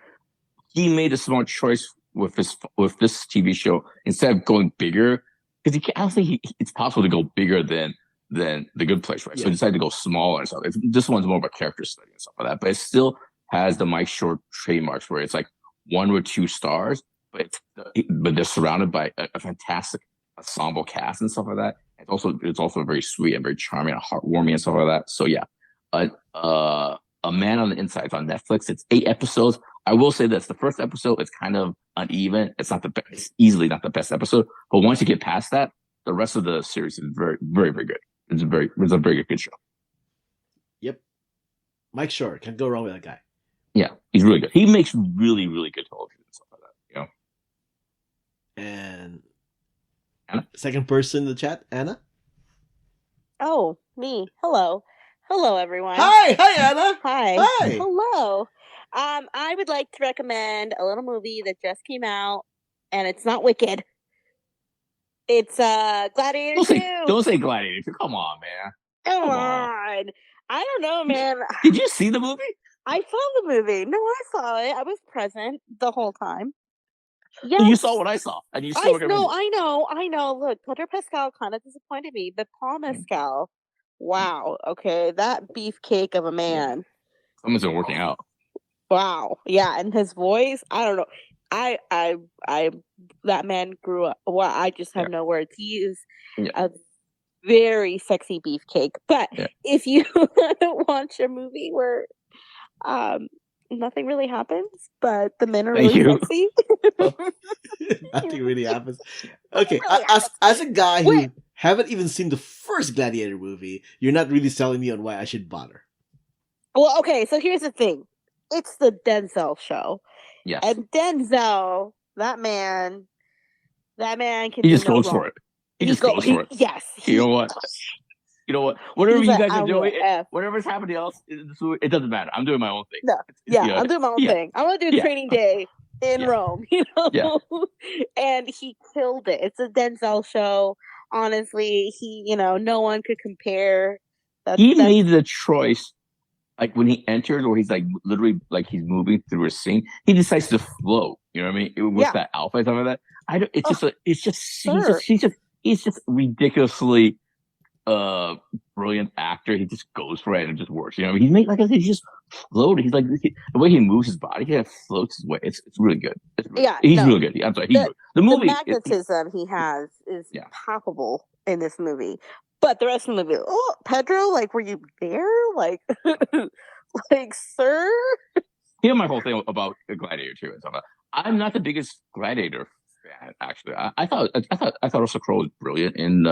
[SPEAKER 2] he made a smart choice with this TV show instead of going bigger, because I don't think it's possible to go bigger than The Good Place, right? Yeah. So he decided to go smaller and stuff. This one's more of a character study and stuff like that, but it still has the Mike Short trademarks where it's like 1 or 2 stars, but they're surrounded by a fantastic ensemble cast and stuff like that. It's also very sweet and very charming and heartwarming and stuff like that. So yeah, A Man on the Inside is on Netflix. It's 8 episodes. I will say this: the first episode is kind of uneven. It's not the best. It's easily not the best episode. But once you get past that, the rest of the series is very, very, very good. It's a very good show.
[SPEAKER 1] Yep, Mike Short, can't go wrong with that guy.
[SPEAKER 2] Yeah, he's really good. He makes really, really good television and stuff like that. You know.
[SPEAKER 1] And
[SPEAKER 2] Anna?
[SPEAKER 1] Second person in the chat, Anna.
[SPEAKER 3] Oh, me. Hello, everyone.
[SPEAKER 1] Hi, Anna.
[SPEAKER 3] Hi.
[SPEAKER 1] Hi.
[SPEAKER 3] Hello. I would like to recommend a little movie that just came out, and it's not Wicked. It's Gladiator 2.
[SPEAKER 2] Don't say Gladiator 2. Come on, man.
[SPEAKER 3] Come on. I don't know, man.
[SPEAKER 2] Did you see the movie?
[SPEAKER 3] I saw the movie. No, I saw it. I was present the whole time. Yes.
[SPEAKER 2] You saw what I saw, and you still recommend it.
[SPEAKER 3] I know. Look, Pedro Pascal kind of disappointed me, but Paul Mescal, wow. Okay, that beefcake of a man.
[SPEAKER 2] Someone's been working out.
[SPEAKER 3] Wow. Yeah, and his voice, I don't know. I that man grew up. Well, I just have no words. He is a very sexy beefcake. But if you want to watch a movie where nothing really happens, but the men are really sexy.
[SPEAKER 1] Nothing really happens. Okay, as a guy who haven't even seen the first Gladiator movie, you're not really selling me on why I should bother.
[SPEAKER 3] Well, okay, so here's the thing. It's the Denzel show.
[SPEAKER 2] Yes.
[SPEAKER 3] And Denzel, that man can
[SPEAKER 2] He just goes for it. He just goes for it.
[SPEAKER 3] Yes.
[SPEAKER 2] You know what? Whatever you guys are doing, whatever's happening else, it doesn't matter. I'm doing my own thing.
[SPEAKER 3] No, I'm doing my own thing. I want to do Training Day in Rome, you know?
[SPEAKER 2] Yeah.
[SPEAKER 3] And he killed it. It's a Denzel show. Honestly, no one could compare.
[SPEAKER 2] He made the choice, like when he enters, or he's like literally like he's moving through a scene, he decides to flow. You know what I mean? With that outfit and stuff like that. He's just ridiculously brilliant actor. He just goes for it and it just works. You know, he's made, like I said, he's just floated. He's like the way he moves his body, he floats his way. It's really good. He's really good. I'm sorry. The movie,
[SPEAKER 3] the magnetism he has is palpable in this movie. But the rest of the movie, Pedro, like, were you there? Like, sir?
[SPEAKER 2] Here's my whole thing about Gladiator 2 and stuff. I'm not the biggest Gladiator fan, actually. I thought Russell Crowe was brilliant in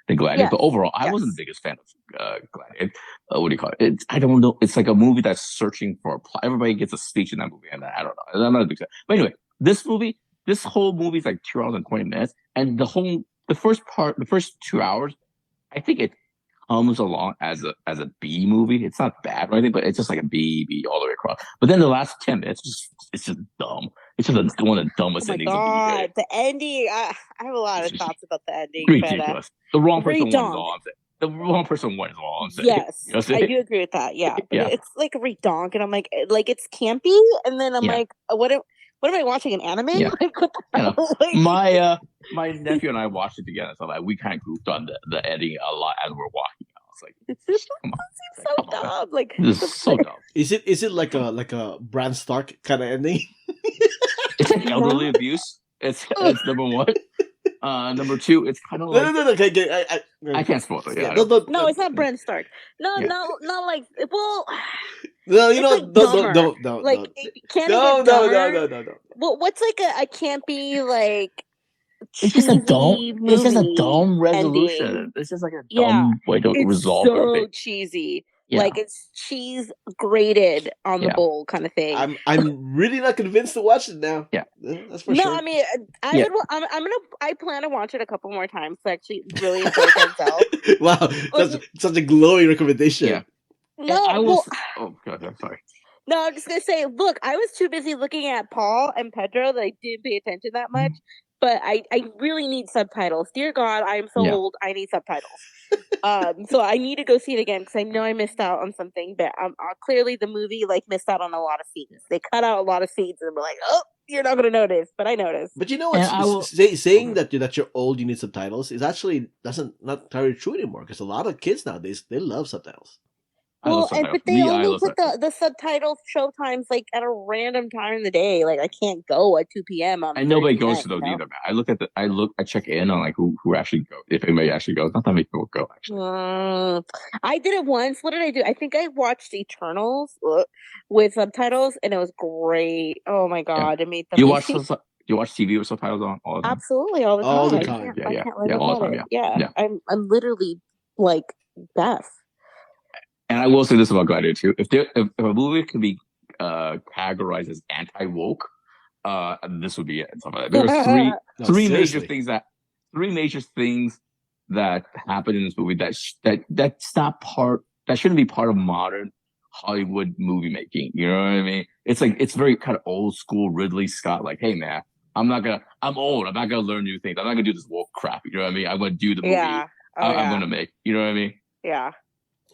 [SPEAKER 2] than Gladiator.
[SPEAKER 3] Yes.
[SPEAKER 2] But overall, I wasn't
[SPEAKER 3] Yes.
[SPEAKER 2] the biggest fan of Gladiator. What do you call it? I don't know. It's like a movie that's searching for a plot. Everybody gets a speech in that movie, and I don't know. I'm not a big fan. But anyway, this whole movie is like 2 hours and 20 minutes, and the first 2 hours, I think it comes along as a B movie. It's not bad or anything, but it's just like a B all the way across. But then the last 10 minutes, it's just dumb. It's just one of the
[SPEAKER 3] Oh
[SPEAKER 2] dumbest
[SPEAKER 3] my
[SPEAKER 2] endings of
[SPEAKER 3] god, the ending! I have a lot
[SPEAKER 2] It's
[SPEAKER 3] of
[SPEAKER 2] just
[SPEAKER 3] thoughts about the ending, but
[SPEAKER 2] ridiculous. The wrong person won is
[SPEAKER 3] redonk.
[SPEAKER 2] all I'm saying. The wrong person won is all I'm saying.
[SPEAKER 3] Yes,
[SPEAKER 2] You know what I'm
[SPEAKER 3] I
[SPEAKER 2] saying?
[SPEAKER 3] do agree with that. Yeah, but
[SPEAKER 2] Yeah.
[SPEAKER 3] it's like a redonk, and I'm like it's campy, and then I'm
[SPEAKER 2] Yeah.
[SPEAKER 3] like, what am I watching? An anime?
[SPEAKER 2] Yeah.
[SPEAKER 3] Like what the
[SPEAKER 2] You know,
[SPEAKER 3] hell? Like,
[SPEAKER 2] my nephew and I watched it together, so like we kind of goofed on the ending a lot as we're walking. I was like, come on,
[SPEAKER 3] seems so
[SPEAKER 2] come on, man.
[SPEAKER 3] dumb. Like
[SPEAKER 2] This is so dumb.
[SPEAKER 1] Is it like a Bran Stark kind of ending?
[SPEAKER 2] It's like elderly
[SPEAKER 3] No.
[SPEAKER 2] abuse. It's number one. Number two, it's kind of like
[SPEAKER 1] No. Okay,
[SPEAKER 2] I can't spoil it. Yeah,
[SPEAKER 3] No, it's not Bran Stark. No,
[SPEAKER 2] Yeah.
[SPEAKER 3] not like well.
[SPEAKER 1] No, you
[SPEAKER 3] It's
[SPEAKER 1] know,
[SPEAKER 3] like dumber.
[SPEAKER 1] no,
[SPEAKER 3] Like can it
[SPEAKER 1] no,
[SPEAKER 3] get dumber?
[SPEAKER 1] no.
[SPEAKER 3] Well, what's like a campy like
[SPEAKER 2] it's just a dumb.
[SPEAKER 3] cheesy
[SPEAKER 2] It's just a
[SPEAKER 3] movie
[SPEAKER 2] dumb resolution.
[SPEAKER 3] ending?
[SPEAKER 2] It's just like a
[SPEAKER 3] Yeah,
[SPEAKER 2] dumb way to
[SPEAKER 3] it's
[SPEAKER 2] resolve
[SPEAKER 3] so
[SPEAKER 2] everything.
[SPEAKER 3] cheesy.
[SPEAKER 2] Yeah.
[SPEAKER 3] Like it's cheese grated on the
[SPEAKER 2] Yeah.
[SPEAKER 3] bowl kind of thing.
[SPEAKER 1] I'm really not convinced to watch it now.
[SPEAKER 2] Yeah.
[SPEAKER 1] That's for
[SPEAKER 3] No,
[SPEAKER 1] sure.
[SPEAKER 3] I mean, I plan to watch it a couple more times to actually really enjoy Denzel.
[SPEAKER 1] Wow,
[SPEAKER 3] Like-
[SPEAKER 1] such a glowing recommendation.
[SPEAKER 2] Yeah.
[SPEAKER 3] No,
[SPEAKER 2] I
[SPEAKER 3] well,
[SPEAKER 2] was. Oh god, I'm sorry.
[SPEAKER 3] no, I'm just gonna say, look, I was too busy looking at Paul and Pedro that I didn't pay attention that much. But I really need subtitles. Dear God, I am so
[SPEAKER 2] Yeah.
[SPEAKER 3] old. I need subtitles. So I need to go see it again because I know I missed out on something. But clearly the movie like missed out on a lot of scenes. They cut out a lot of scenes and we're like, oh, you're not gonna notice. But I noticed.
[SPEAKER 1] But you know what?
[SPEAKER 2] And I will-
[SPEAKER 1] Saying that you're old, you need subtitles is actually not entirely true anymore. Because a lot of kids nowadays they love subtitles.
[SPEAKER 2] I love
[SPEAKER 3] Well, but
[SPEAKER 2] subtitles.
[SPEAKER 3] they
[SPEAKER 2] Me, I
[SPEAKER 3] only
[SPEAKER 2] love
[SPEAKER 3] put the subtitles show times like at a random time in the day. Like I can't go at 2 p.m. on.
[SPEAKER 2] And nobody
[SPEAKER 3] 30%,
[SPEAKER 2] goes to those either, man. I check in on like who actually go, if anybody actually goes. Not that many people go actually.
[SPEAKER 3] I did it once. What did I do? I think I watched Eternals with subtitles, and it was great. Oh my god, it made the
[SPEAKER 2] Do you watch TV with subtitles on all the time?
[SPEAKER 3] absolutely all the time.
[SPEAKER 1] All the
[SPEAKER 3] I
[SPEAKER 1] time.
[SPEAKER 3] can't- I
[SPEAKER 2] Yeah.
[SPEAKER 3] can't live
[SPEAKER 2] Yeah, all the
[SPEAKER 3] without
[SPEAKER 2] time,
[SPEAKER 3] it.
[SPEAKER 2] yeah.
[SPEAKER 3] I'm literally like deaf.
[SPEAKER 2] And I will say this about Gladiator too: if a movie can be categorized as anti-woke, this would be it. And stuff like that. There are
[SPEAKER 1] No,
[SPEAKER 2] three
[SPEAKER 1] seriously.
[SPEAKER 2] major things that happen in this movie that's not part, that shouldn't be part of modern Hollywood movie making. You know what I mean? It's like it's very kind of old school Ridley Scott. Like, hey man, I'm old. I'm not gonna learn new things. I'm not gonna do this woke crap. You know what I mean? I'm gonna do the movie I'm gonna make. You know what I mean?
[SPEAKER 3] Yeah.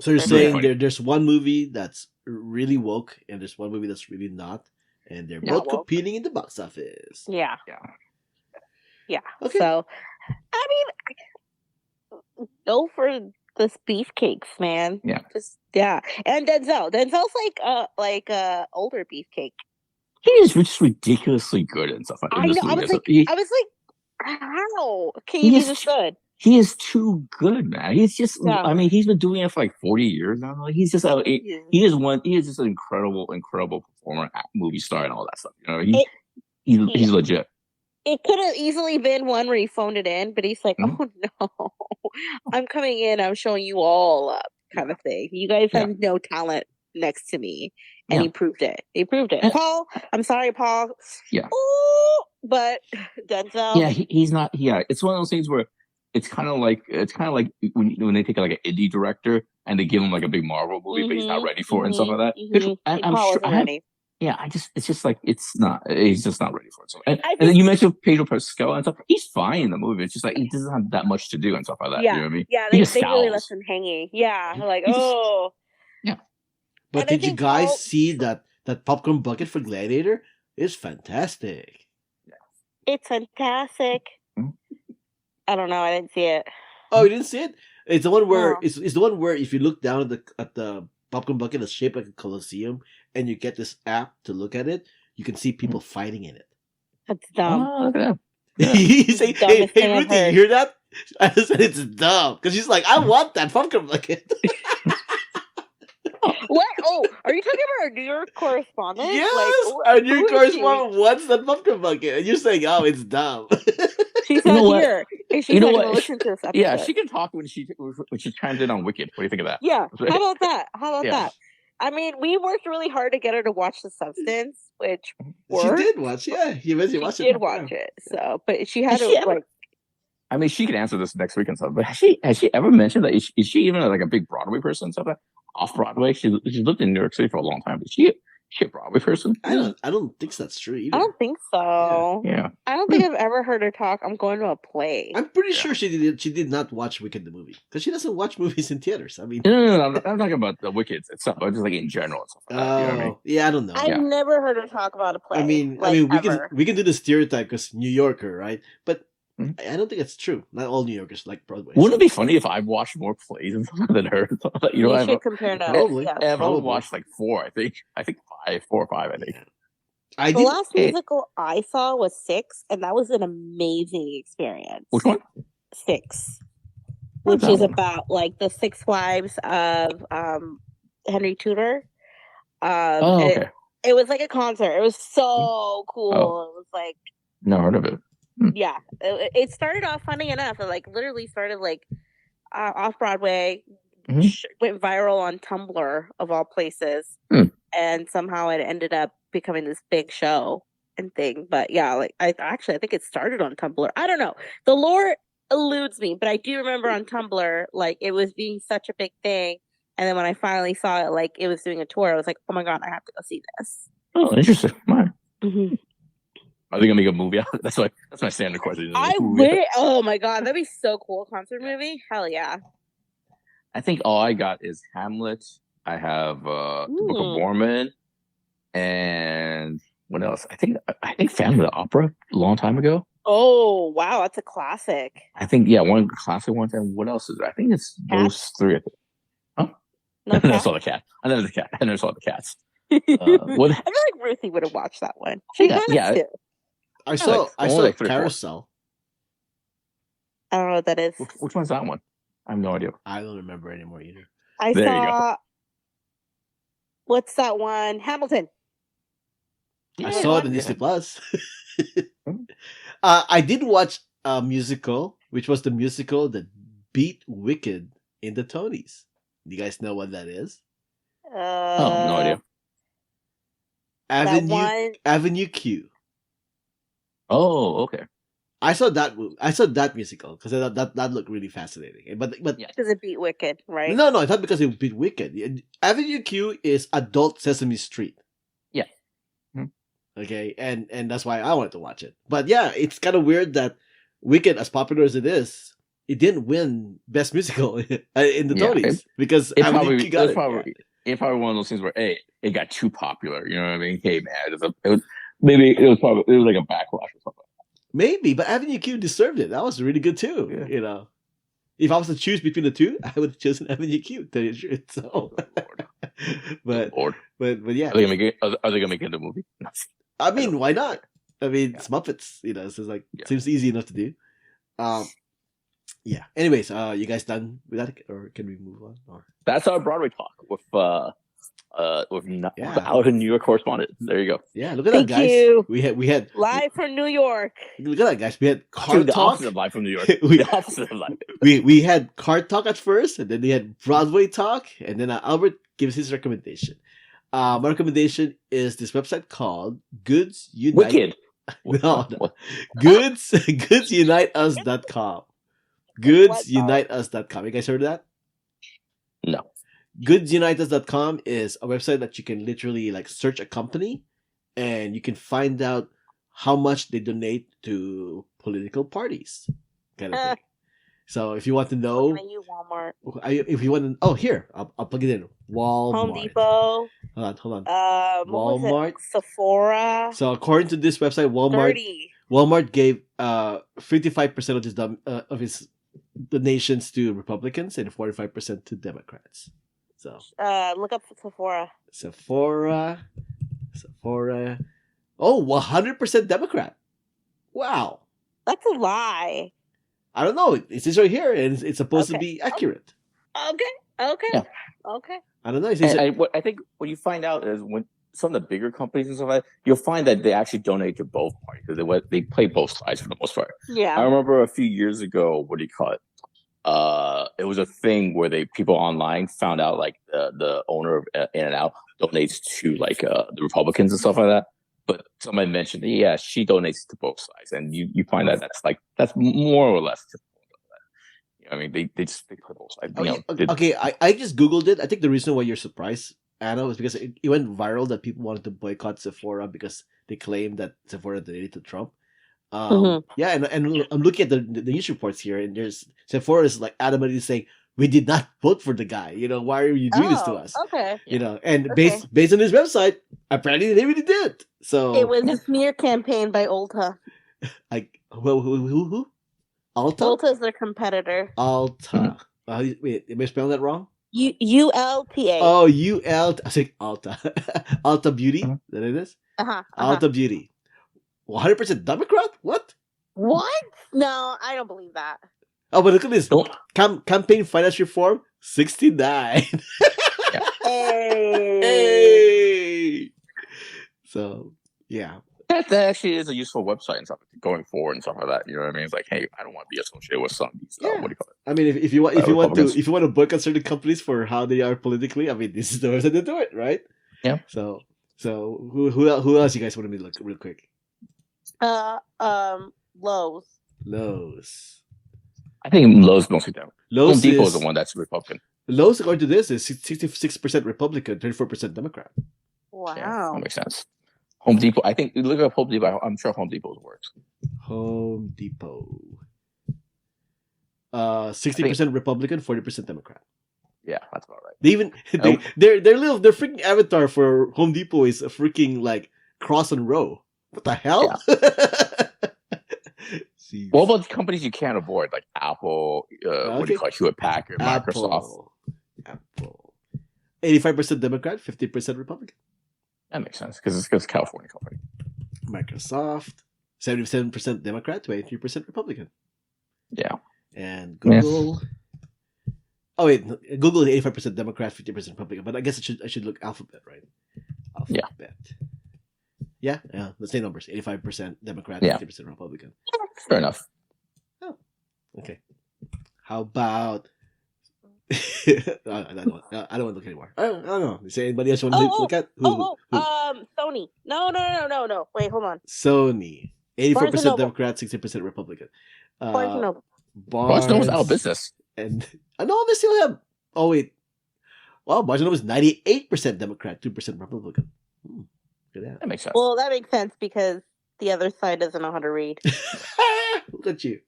[SPEAKER 1] So you're
[SPEAKER 3] That's
[SPEAKER 1] saying
[SPEAKER 2] funny.
[SPEAKER 1] there's one movie that's really woke and there's one movie that's really not, and they're
[SPEAKER 3] Not
[SPEAKER 1] both
[SPEAKER 3] woke.
[SPEAKER 1] competing in the box office.
[SPEAKER 3] Yeah.
[SPEAKER 2] Yeah.
[SPEAKER 3] Yeah.
[SPEAKER 1] Okay.
[SPEAKER 3] So, I mean, go for the beefcakes, man.
[SPEAKER 2] Yeah.
[SPEAKER 3] And Denzel's like older beefcake.
[SPEAKER 2] He is just ridiculously good and stuff like that.
[SPEAKER 3] I know. I was like, how can you
[SPEAKER 2] He
[SPEAKER 3] be
[SPEAKER 2] is
[SPEAKER 3] this good?
[SPEAKER 2] He is too good, man. He's just,
[SPEAKER 3] Yeah.
[SPEAKER 2] I mean, he's been doing it for like 40 years now. Like, he's just, he is just an incredible performer, movie star, and all that stuff. You know, he's legit.
[SPEAKER 3] It could have easily been one where he phoned it in, but he's like, oh no, I'm coming in, I'm showing you all up, kind of thing. You guys have no talent next to me. And he proved it.
[SPEAKER 2] And-
[SPEAKER 3] Paul, I'm sorry, Paul.
[SPEAKER 2] Yeah.
[SPEAKER 3] Ooh, but Denzel.
[SPEAKER 2] Yeah, he's not. Yeah, it's one of those things where it's kind of like when they take like an indie director and they give him like a big Marvel movie, but he's not ready for it and stuff like that. I'm
[SPEAKER 3] Paul
[SPEAKER 2] sure.
[SPEAKER 3] wasn't ready.
[SPEAKER 2] Yeah, it's just like he's just not ready for it. So, and then you mentioned Pedro Pascal and stuff. He's fine in the movie. It's just like he doesn't have that much to do and stuff like that.
[SPEAKER 3] Yeah,
[SPEAKER 2] You know what I mean?
[SPEAKER 3] yeah,
[SPEAKER 2] He
[SPEAKER 3] they
[SPEAKER 2] just
[SPEAKER 3] really
[SPEAKER 2] scowls.
[SPEAKER 3] left him hanging. Yeah, like
[SPEAKER 2] He just-
[SPEAKER 3] oh.
[SPEAKER 2] Yeah.
[SPEAKER 1] But
[SPEAKER 3] And I
[SPEAKER 1] did you
[SPEAKER 3] think
[SPEAKER 1] guys
[SPEAKER 3] Paul-
[SPEAKER 1] see that popcorn bucket for Gladiator? It's fantastic.
[SPEAKER 3] It's fantastic.
[SPEAKER 2] Hmm?
[SPEAKER 3] I don't know. I didn't see it.
[SPEAKER 1] Oh, you didn't see it? It's the one where
[SPEAKER 3] No.
[SPEAKER 1] it's the one where if you look down at the popcorn bucket, it's shaped like a coliseum, and you get this app to look at it, you can see people fighting in it.
[SPEAKER 3] That's dumb.
[SPEAKER 2] Oh, look at that.
[SPEAKER 1] He's saying, "Hey,
[SPEAKER 3] Dumbest thing I've
[SPEAKER 1] Ruthie, you
[SPEAKER 3] heard.
[SPEAKER 1] hear that?" I said it's dumb because she's like, "I want that popcorn bucket."
[SPEAKER 3] What? Oh, are you talking about our New York correspondent?
[SPEAKER 1] Yes,
[SPEAKER 3] Like,
[SPEAKER 1] our
[SPEAKER 3] who
[SPEAKER 1] new
[SPEAKER 3] is she?
[SPEAKER 1] correspondent wants that popcorn bucket, and you're saying, "Oh, it's dumb."
[SPEAKER 3] She's
[SPEAKER 2] You know
[SPEAKER 3] not
[SPEAKER 2] what?
[SPEAKER 3] here, and she's
[SPEAKER 2] You know
[SPEAKER 3] not going to
[SPEAKER 2] what?
[SPEAKER 3] listen to this episode.
[SPEAKER 2] Yeah, she can talk when she chimes in on Wicked. What do you think of that?
[SPEAKER 3] Yeah. How about that? How about
[SPEAKER 2] Yeah.
[SPEAKER 3] that? I mean, we worked really hard to get her to watch The Substance, which
[SPEAKER 1] She
[SPEAKER 3] worked.
[SPEAKER 1] did watch. Yeah, you eventually watched
[SPEAKER 3] She
[SPEAKER 1] it.
[SPEAKER 3] did watch
[SPEAKER 1] Yeah.
[SPEAKER 3] it. So, but she had
[SPEAKER 2] Has
[SPEAKER 3] to
[SPEAKER 2] she ever?
[SPEAKER 3] like.
[SPEAKER 2] I mean, she can answer this next week and stuff. But has she ever mentioned that? Is she even like a big Broadway person and stuff? Like off Broadway, she lived in New York City for a long time. Is she a Broadway person?
[SPEAKER 1] I don't think that's true either.
[SPEAKER 3] I don't think so.
[SPEAKER 2] Yeah.
[SPEAKER 3] I don't think I've ever heard her talk. I'm going to a play.
[SPEAKER 1] I'm pretty sure she did not watch Wicked the movie because she doesn't watch movies in theaters. I mean,
[SPEAKER 2] No. I'm talking about the Wicked itself, but just like in general and stuff like that. You know what I mean?
[SPEAKER 1] yeah, I don't know.
[SPEAKER 3] I've never heard her talk about a play.
[SPEAKER 1] I mean, we can do the stereotype because New Yorker, right? But I don't think it's true. Not all New Yorkers like Broadway.
[SPEAKER 2] Wouldn't it be funny if I watched more plays than her? You know,
[SPEAKER 3] we should compare notes.
[SPEAKER 1] Probably.
[SPEAKER 3] Yes.
[SPEAKER 2] I've only watched like 4. I think 4 or 5. I think.
[SPEAKER 3] The last musical I saw was Six, and that was an amazing experience.
[SPEAKER 2] Which one?
[SPEAKER 3] Six, which is about like the 6 wives of Henry Tudor.
[SPEAKER 2] Okay.
[SPEAKER 3] It was like a concert. It was so cool. It was like
[SPEAKER 2] never heard of it.
[SPEAKER 3] Yeah, it started off funny enough. It like literally started like off Broadway, went viral on Tumblr of all places, and somehow it ended up becoming this big show and thing. But yeah, like I think it started on Tumblr. I don't know. The lore eludes me, but I do remember on Tumblr like it was being such a big thing. And then when I finally saw it, like it was doing a tour, I was like, oh my god, I have to go see this.
[SPEAKER 2] Oh, interesting. Right. Are they gonna make a movie out? That's my standard question.
[SPEAKER 3] I wish. Oh my god, that'd be so cool. Concert movie? Hell yeah.
[SPEAKER 2] I think all I got is Hamlet. I have the Book of Mormon, and what else? I think Phantom of the Opera a long time ago.
[SPEAKER 3] Oh wow, that's a classic.
[SPEAKER 2] I think one classic one. And what else is there? I think it's those 3. Huh?
[SPEAKER 3] No,
[SPEAKER 2] I never saw the cat. I never saw the cats. What?
[SPEAKER 3] I feel like Ruthie would have watched that one. She
[SPEAKER 2] yeah.
[SPEAKER 1] I saw
[SPEAKER 2] like 3 or 4.
[SPEAKER 1] Carousel.
[SPEAKER 3] I don't know what that is.
[SPEAKER 2] Which one's that one? I have no idea.
[SPEAKER 1] I don't remember anymore either.
[SPEAKER 2] There you go.
[SPEAKER 3] What's that one? Hamilton.
[SPEAKER 1] I saw it on Disney Plus. I did watch a musical, which was the musical that beat Wicked in the Tonys. Do you guys know what that is?
[SPEAKER 2] No idea.
[SPEAKER 1] Avenue Q.
[SPEAKER 2] Oh, okay.
[SPEAKER 1] I saw that musical because that looked really fascinating. But
[SPEAKER 3] because it beat Wicked, right?
[SPEAKER 1] No, it's not because it beat Wicked. Avenue Q is adult Sesame Street.
[SPEAKER 2] Yeah.
[SPEAKER 1] Okay, and that's why I wanted to watch it. But yeah, it's kind of weird that Wicked, as popular as it is, it didn't win Best Musical in the Tonys because
[SPEAKER 2] it's probably one of those things where it got too popular. You know what I mean? Hey man, it was like a backlash or something.
[SPEAKER 1] Maybe, but Avenue Q deserved it. That was really good too. Yeah. You know, if I was to choose between the two, I would have chosen Avenue Q. To tell you the truth. So, but yeah,
[SPEAKER 2] are they gonna make it a movie?
[SPEAKER 1] I mean, why not? I mean, it's Muppets. You know, so it's like seems easy enough to do. Yeah. Anyways, you guys done with that, or can we move on? Or
[SPEAKER 2] that's our Broadway talk with out in New York correspondent. There you go.
[SPEAKER 1] Yeah, look at that, guys.
[SPEAKER 3] You.
[SPEAKER 1] We had
[SPEAKER 3] live from New York.
[SPEAKER 1] Look at that, guys. We had car talk.
[SPEAKER 2] Opposite of live from New York. The opposite of live.
[SPEAKER 1] we had car talk at first, and then we had Broadway talk, and then Albert gives his recommendation. My recommendation is this website called Goods Unite.
[SPEAKER 2] Wicked.
[SPEAKER 1] No. GoodsUniteUs.com. GoodsUniteUs.com. You guys heard of that?
[SPEAKER 2] No.
[SPEAKER 1] GoodsUniteUs.com is a website that you can literally like search a company and you can find out how much they donate to political parties, kind of thing. So if you want to know,
[SPEAKER 3] Walmart.
[SPEAKER 1] If you want to, here I'll plug it in. Walmart,
[SPEAKER 3] Home Depot.
[SPEAKER 1] Hold on.
[SPEAKER 3] Walmart, Sephora.
[SPEAKER 1] So according to this website, Walmart gave 55% of his donations to Republicans and 45% to Democrats. So
[SPEAKER 3] look up Sephora.
[SPEAKER 1] Sephora. Oh, 100% Democrat. Wow.
[SPEAKER 3] That's a lie.
[SPEAKER 1] I don't know. It says right here, and it's supposed to be accurate.
[SPEAKER 3] Okay.
[SPEAKER 2] Yeah.
[SPEAKER 3] Okay.
[SPEAKER 1] I don't know.
[SPEAKER 2] I think what you find out is when some of the bigger companies and stuff like that, you'll find that they actually donate to both parties because they play both sides for the most part. I
[SPEAKER 3] Yeah.
[SPEAKER 2] remember a few years ago, what do you call it? It was a thing where people online found out like the owner of In-N-Out donates to like the Republicans and stuff like that. But somebody mentioned, yeah, she donates to both sides, and you find that that's more or less typical. I mean, they play both sides.
[SPEAKER 1] Okay, I just Googled it. I think the reason why you're surprised, Anna, was because it went viral that people wanted to boycott Sephora because they claimed that Sephora donated to Trump. Yeah, and I'm looking at the news reports here, and there's Sephora is like adamantly saying we did not vote for the guy. Why are you doing this to us?
[SPEAKER 3] Okay.
[SPEAKER 1] And based on his website, apparently they really did. So
[SPEAKER 3] it was a smear campaign by Ulta.
[SPEAKER 1] Who? Alta?
[SPEAKER 3] Ulta is their competitor.
[SPEAKER 1] Alta. Wait, am I spelling that wrong?
[SPEAKER 3] ULTA.
[SPEAKER 1] Oh, UL. I think Alta. Alta Beauty. That it is. Alta Beauty. 100% Democrat? What?
[SPEAKER 3] No, I don't believe that.
[SPEAKER 1] Oh, but look at this. Campaign finance reform 69. Hey. So yeah.
[SPEAKER 2] That actually is a useful website and stuff going forward and stuff like that. You know what I mean? It's like, hey, I don't want to be associated with some of these. What do you call it?
[SPEAKER 1] I mean, if you want to boycott certain companies for how they are politically, I mean, this is the website to do it, right?
[SPEAKER 2] Yeah.
[SPEAKER 1] So who else you guys want to look real quick?
[SPEAKER 3] Lowe's.
[SPEAKER 2] I think Lowe's mostly Democrat. Home Depot is the one that's Republican.
[SPEAKER 1] Lowe's, according to this, is 66% Republican, 34% Democrat.
[SPEAKER 3] Wow.
[SPEAKER 2] Yeah, that makes sense. Home Depot, I think, look at Home Depot, I'm sure Home Depot's works.
[SPEAKER 1] Home Depot. 60% Republican, 40% Democrat.
[SPEAKER 2] Yeah, that's about right.
[SPEAKER 1] Their freaking avatar for Home Depot is a freaking like cross and row. What the hell?
[SPEAKER 2] Yeah. What about the companies you can't avoid, like Apple? What do you call it? Hewlett Packard, Microsoft.
[SPEAKER 1] Apple. 85% Democrat, 50% Republican.
[SPEAKER 2] That makes sense because it's California company.
[SPEAKER 1] Microsoft, 77% Democrat, 23% Republican.
[SPEAKER 2] Yeah.
[SPEAKER 1] And Google. Yeah. Oh wait, Google is 85% Democrat, 50% Republican. But I guess I should look Alphabet, right? Alphabet. Yeah, the same numbers. 85% Democrat, 50% Republican.
[SPEAKER 2] Fair enough.
[SPEAKER 1] Oh, okay. How about? I don't want to look anymore. I don't know. Is there anybody else you want to look at? Who?
[SPEAKER 3] Sony. No. Wait, hold on.
[SPEAKER 1] Sony. 84% Democrat, 60% Republican.
[SPEAKER 3] Barnes & Noble.
[SPEAKER 2] Barnes & Noble's out of business.
[SPEAKER 1] And no, they still have. Oh wait. Well, Barnes & Noble is 98% Democrat, 2% Republican.
[SPEAKER 2] That makes sense.
[SPEAKER 3] Well, that makes sense because the other side doesn't know how to read.
[SPEAKER 1] Look at you.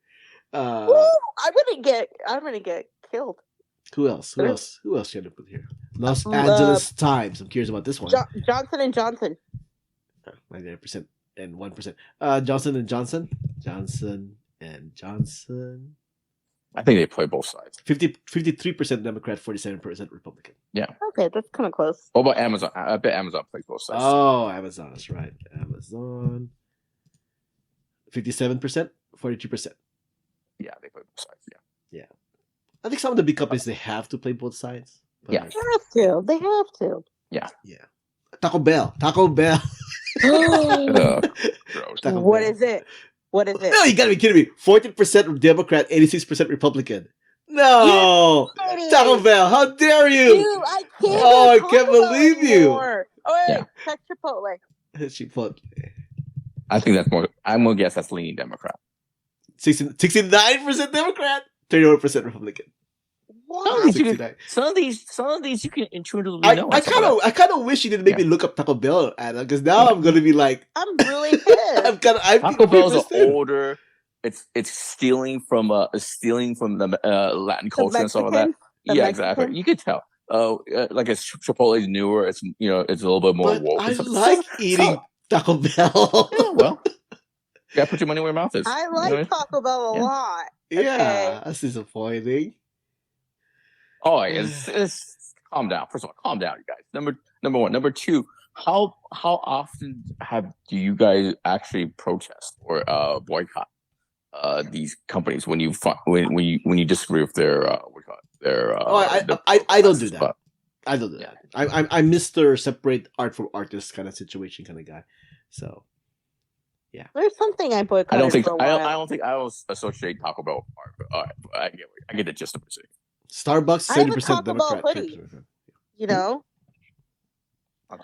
[SPEAKER 3] I'm gonna get killed.
[SPEAKER 1] Who else should I put here? Los Angeles Times. I'm curious about this one.
[SPEAKER 3] Johnson & Johnson.
[SPEAKER 1] 99% and 1%. Johnson & Johnson.
[SPEAKER 2] I think they play both sides.
[SPEAKER 1] 53% Democrat, 47% Republican.
[SPEAKER 2] Yeah.
[SPEAKER 3] Okay, that's kind of close.
[SPEAKER 2] What about Amazon? I bet Amazon plays both sides.
[SPEAKER 1] Oh, Amazon. That's right. Amazon. 57%, 42%.
[SPEAKER 2] Yeah, they play both sides.
[SPEAKER 1] Yeah. I think some of the big companies, they have to play both sides.
[SPEAKER 2] Yeah.
[SPEAKER 3] They have to.
[SPEAKER 2] Yeah.
[SPEAKER 1] Taco Bell.
[SPEAKER 2] Gross.
[SPEAKER 3] What is it? No,
[SPEAKER 1] you gotta be kidding me. 14% Democrat, 86% Republican. No! Taco Bell, how dare you?
[SPEAKER 3] Dude, I can't.
[SPEAKER 1] Oh, I can't believe you.
[SPEAKER 3] Oh, wait. Check Chipotle.
[SPEAKER 1] Chipotle.
[SPEAKER 2] I think that's more, I'm going to guess that's leaning Democrat.
[SPEAKER 1] 69% Democrat, 31% Republican.
[SPEAKER 3] What?
[SPEAKER 2] Some of these you can intuitively know.
[SPEAKER 1] I kind of wish you didn't make me look up Taco Bell, Anna, because now I'm gonna be like,
[SPEAKER 3] I'm really pissed.
[SPEAKER 2] Taco Bell's older. It's stealing from the Latin culture and stuff like that. Yeah, exactly. You could tell. Like Chipotle is newer. It's it's a little bit more woke.
[SPEAKER 1] I like eating Taco Bell.
[SPEAKER 2] Yeah, well, you gotta put your money where your mouth is.
[SPEAKER 3] I like Taco Bell a lot.
[SPEAKER 1] Yeah, that's disappointing.
[SPEAKER 2] Oh, it's calm down. First of all, calm down, you guys. Number one. Number two, how often do you guys actually protest or boycott these companies when you disagree with their I don't do that.
[SPEAKER 1] I don't do that. I'm Mr. Separate art from artist kind of situation kind of guy. So
[SPEAKER 3] There's something I boycotted
[SPEAKER 2] I don't think
[SPEAKER 3] for a
[SPEAKER 2] I
[SPEAKER 3] while.
[SPEAKER 2] don't think I will associate Taco Bell with art. But all right, I get the gist of it.
[SPEAKER 1] Starbucks
[SPEAKER 3] I have a
[SPEAKER 1] 70%
[SPEAKER 3] Taco Bell
[SPEAKER 1] Democrat.
[SPEAKER 3] hoodie.
[SPEAKER 1] 30%.
[SPEAKER 3] You know, I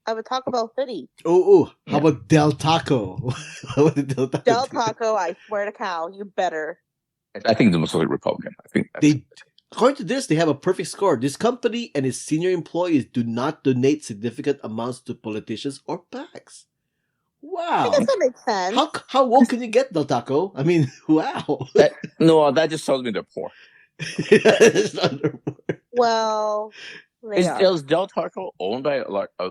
[SPEAKER 3] have a Taco Bell hoodie.
[SPEAKER 1] Oh, how
[SPEAKER 2] Yeah.
[SPEAKER 1] about Del Taco? How about the Del Taco?
[SPEAKER 3] Del Taco, I swear to cow, you better.
[SPEAKER 2] I think the mostly Republican. I think that's,
[SPEAKER 1] They, according to this, they have a perfect score. This company and its senior employees do not donate significant amounts to politicians or PACs.
[SPEAKER 3] I
[SPEAKER 1] Wow.
[SPEAKER 3] guess that makes sense.
[SPEAKER 1] How woke can you get, Del Taco? I mean, wow.
[SPEAKER 2] that just tells me they're poor.
[SPEAKER 1] It's not their word.
[SPEAKER 3] Well, they are.
[SPEAKER 2] Is Del Taco owned by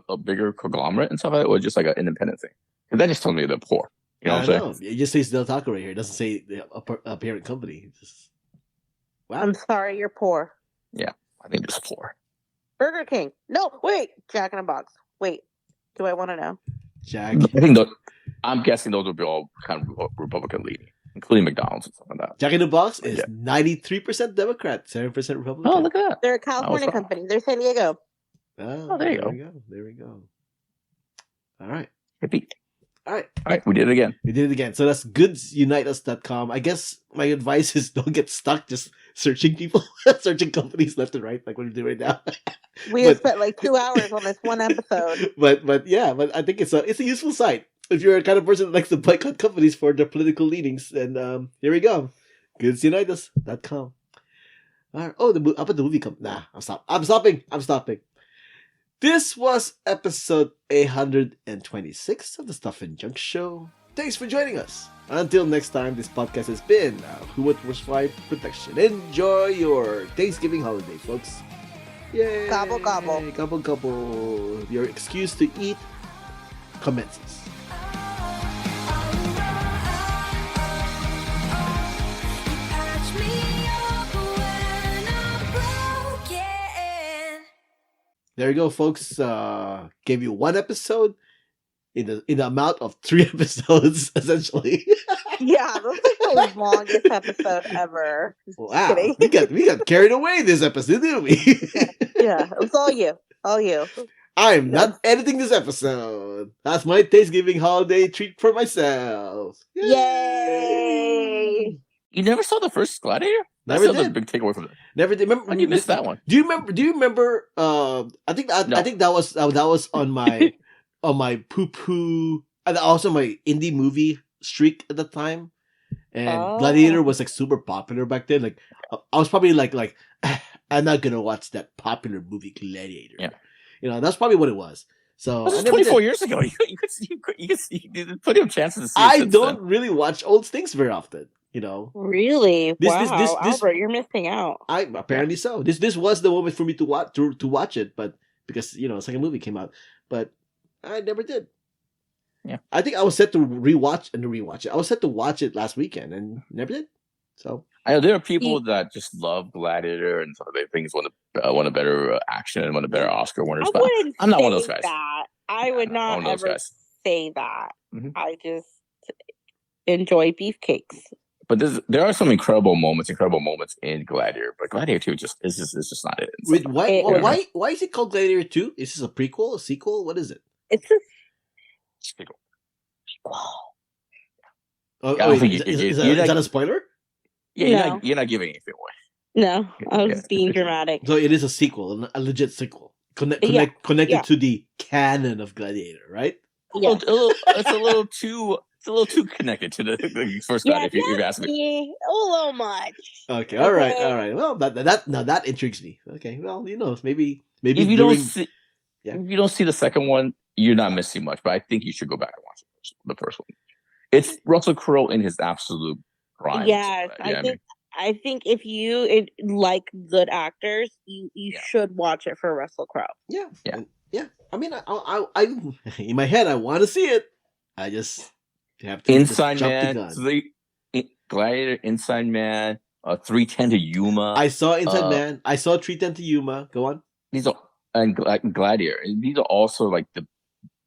[SPEAKER 2] a bigger conglomerate and stuff like that, or just like an independent thing? Because that just tells me they're poor. You know what I'm saying?
[SPEAKER 1] It just says Del Taco right here. It doesn't say a parent company. It's just, wow.
[SPEAKER 3] I'm sorry, you're poor.
[SPEAKER 2] Yeah, I think it's poor.
[SPEAKER 3] Burger King. No, wait. Jack in a Box. Wait. Do I want to know?
[SPEAKER 1] Jack.
[SPEAKER 2] I think I'm guessing those will be all kind of Republican leaning, including McDonald's and stuff like that.
[SPEAKER 1] Jack in the Box is 93% Democrat, 7% Republican.
[SPEAKER 2] Oh, look at that.
[SPEAKER 3] They're a California company. They're San Diego.
[SPEAKER 1] Oh,
[SPEAKER 2] there you
[SPEAKER 1] there
[SPEAKER 2] go.
[SPEAKER 1] we go. There we go. All right.
[SPEAKER 2] Hippie.
[SPEAKER 1] All right.
[SPEAKER 2] All right, we did it again.
[SPEAKER 1] We did it again. So that's goodsuniteus.com. I guess my advice is don't get stuck just searching people, searching companies left and right, like what we do right now.
[SPEAKER 3] We have spent like 2 hours on this one episode.
[SPEAKER 1] But I think it's a useful site. If you're a kind of person that likes to boycott companies for their political leanings, then here we go. goodsuniteus.com. All right. Oh, how about the movie Nah, I'm stopping. This was episode 826 of the Stuff and Junk Show. Thanks for joining us. Until next time, this podcast has been a Who What Was Why production. Enjoy your Thanksgiving holiday, folks. Yay!
[SPEAKER 3] Gobble, gobble.
[SPEAKER 1] Gobble, gobble. Your excuse to eat commences. There you go, folks. Gave you one episode in the amount of 3 episodes, essentially.
[SPEAKER 3] Yeah, this is the longest episode ever.
[SPEAKER 1] Wow, we got carried away this episode, didn't we?
[SPEAKER 3] Yeah, it was all you. All you.
[SPEAKER 1] I'm not editing this episode. That's my Thanksgiving holiday treat for myself.
[SPEAKER 3] Yay!
[SPEAKER 2] You never saw the first Gladiator?
[SPEAKER 1] Never
[SPEAKER 2] That's
[SPEAKER 1] did.
[SPEAKER 2] a big takeaway from it.
[SPEAKER 1] Never did. Remember?
[SPEAKER 2] When you missed that one?
[SPEAKER 1] Do you remember? I think that was on my on my poo poo, and also my indie movie streak at the time. And Gladiator was like super popular back then. Like I was probably like I'm not gonna watch that popular movie Gladiator.
[SPEAKER 2] Yeah.
[SPEAKER 1] You know, that's probably what it was. So
[SPEAKER 2] This was 24 years ago. You could plenty of chances to see it
[SPEAKER 1] I
[SPEAKER 2] since
[SPEAKER 1] don't
[SPEAKER 2] then.
[SPEAKER 1] really watch old things very often. You know,
[SPEAKER 3] Really?
[SPEAKER 1] This-
[SPEAKER 3] Wow,
[SPEAKER 1] this-
[SPEAKER 3] Albert, you're missing out.
[SPEAKER 1] I apparently so. This was the moment for me to watch it, but because the second movie came out, but I never did.
[SPEAKER 2] Yeah.
[SPEAKER 1] I think I was set to rewatch it. I was set to watch it last weekend and never did. So
[SPEAKER 2] I know there are people that just love Gladiator and some of their things want a better action and want a better Oscar winners.
[SPEAKER 3] I
[SPEAKER 2] But
[SPEAKER 3] wouldn't
[SPEAKER 2] I'm not one of
[SPEAKER 3] say
[SPEAKER 2] those guys.
[SPEAKER 3] that. I would
[SPEAKER 2] I'm not
[SPEAKER 3] not
[SPEAKER 2] one of those
[SPEAKER 3] ever
[SPEAKER 2] guys.
[SPEAKER 3] say that.
[SPEAKER 2] Mhm.
[SPEAKER 3] I just enjoy beefcakes.
[SPEAKER 2] But there are some incredible moments in Gladiator. But Gladiator 2 is just not it. It's
[SPEAKER 1] wait,
[SPEAKER 2] not-
[SPEAKER 1] why is it called Gladiator 2? Is this a prequel, a sequel? What is it?
[SPEAKER 3] It's a
[SPEAKER 2] it's pretty cool.
[SPEAKER 1] Oh,
[SPEAKER 2] I don't think
[SPEAKER 1] is
[SPEAKER 2] you're
[SPEAKER 1] that
[SPEAKER 2] not-
[SPEAKER 1] a spoiler?
[SPEAKER 2] Yeah,
[SPEAKER 3] No.
[SPEAKER 2] you're not giving anything away.
[SPEAKER 3] no. I was
[SPEAKER 2] Yeah.
[SPEAKER 3] being dramatic.
[SPEAKER 1] So it is a sequel, a legit sequel, connected
[SPEAKER 3] Yeah.
[SPEAKER 1] to the canon of Gladiator, right?
[SPEAKER 3] Yeah.
[SPEAKER 2] It's a little too connected to the first
[SPEAKER 3] Yeah,
[SPEAKER 2] guy. If you ask me.
[SPEAKER 3] a little much.
[SPEAKER 1] Okay, all right.
[SPEAKER 3] Okay.
[SPEAKER 1] Well, that intrigues me. Okay, well, maybe
[SPEAKER 2] If you
[SPEAKER 1] during-
[SPEAKER 2] if you don't see the second one, you're not missing much. But I think you should go back and watch the first one. It's Russell Crowe in his absolute prime.
[SPEAKER 3] Yes, I think if you like good actors, you
[SPEAKER 2] Yeah.
[SPEAKER 3] should watch it for Russell Crowe.
[SPEAKER 1] Yeah.
[SPEAKER 2] Yeah.
[SPEAKER 1] And, yeah. I mean, I in my head, I want to see it. I just have to
[SPEAKER 2] Inside
[SPEAKER 1] jump
[SPEAKER 2] Man,
[SPEAKER 1] the gun.
[SPEAKER 2] Gladiator, Inside Man, 310 to Yuma.
[SPEAKER 1] I saw Inside Man. I saw 310 to Yuma. Go on.
[SPEAKER 2] These are and Gladiator. And these are also like the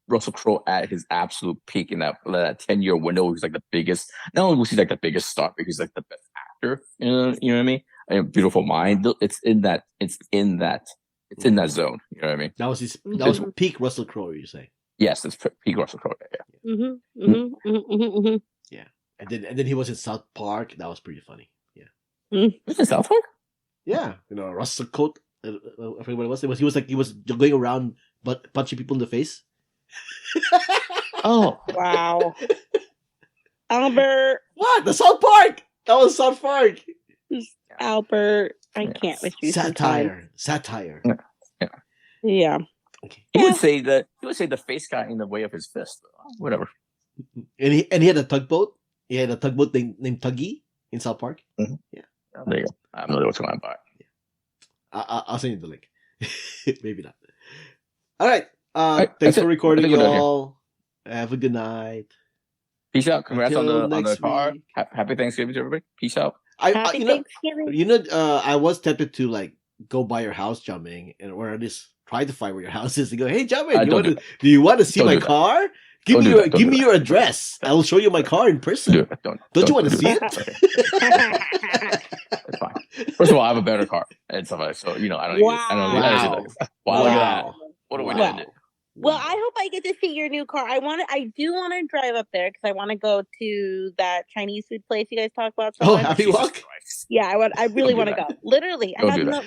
[SPEAKER 2] Russell Crowe at his absolute peak in that 10-year window. He's like the biggest. Not only was he like the biggest star, but he's like the best actor. You know what I mean? a beautiful mind. It's in that. It's in that zone. You know what I mean?
[SPEAKER 1] That was peak Russell Crowe. You say?
[SPEAKER 2] Yes, it's peak Russell Crowe. Yeah.
[SPEAKER 1] Yeah, and then he was in South Park. That was pretty funny.
[SPEAKER 2] Was it South Park?
[SPEAKER 1] Yeah, Russell Crowe. I forget what it was. He was going around but punching people in the face.
[SPEAKER 2] Oh
[SPEAKER 3] wow, Albert!
[SPEAKER 1] What? The South Park? That was South Park.
[SPEAKER 3] Albert, I can't with you.
[SPEAKER 1] Satire.
[SPEAKER 3] Yeah.
[SPEAKER 1] Okay.
[SPEAKER 2] He would say the face got in the way of his fist. Whatever.
[SPEAKER 1] And he had a tugboat. He had a tugboat named Tuggy in South Park.
[SPEAKER 2] Mm-hmm.
[SPEAKER 1] Yeah.
[SPEAKER 2] There you go. I don't know what's going on by.
[SPEAKER 1] I'll send you the link. Maybe not. All right.
[SPEAKER 2] right,
[SPEAKER 1] Thanks for recording,
[SPEAKER 2] we're done
[SPEAKER 1] y'all. Have a good night.
[SPEAKER 2] Peace out. Congrats on
[SPEAKER 1] Until
[SPEAKER 2] the
[SPEAKER 1] next
[SPEAKER 2] car.
[SPEAKER 1] week.
[SPEAKER 2] Happy Thanksgiving to everybody. Peace out.
[SPEAKER 3] Happy Thanksgiving.
[SPEAKER 1] I was tempted to like go by your house, Jiaming, or at least try to find where your house is and go, hey, Jiaming, do you want to see my car? Give me your address. I will show you my car in person. Don't you want to see it?
[SPEAKER 2] It's fine. First of all, I have a better car and stuff like that. So, I don't
[SPEAKER 3] Wow.
[SPEAKER 2] need that. Wow, look at that. What are we doing?
[SPEAKER 3] Well, I hope I get to see your new car. I do want to drive up there because I want to go to that Chinese food place you guys talk about.
[SPEAKER 1] Oh, Happy Walk?
[SPEAKER 3] Yeah, I really want to go. Literally, I have no.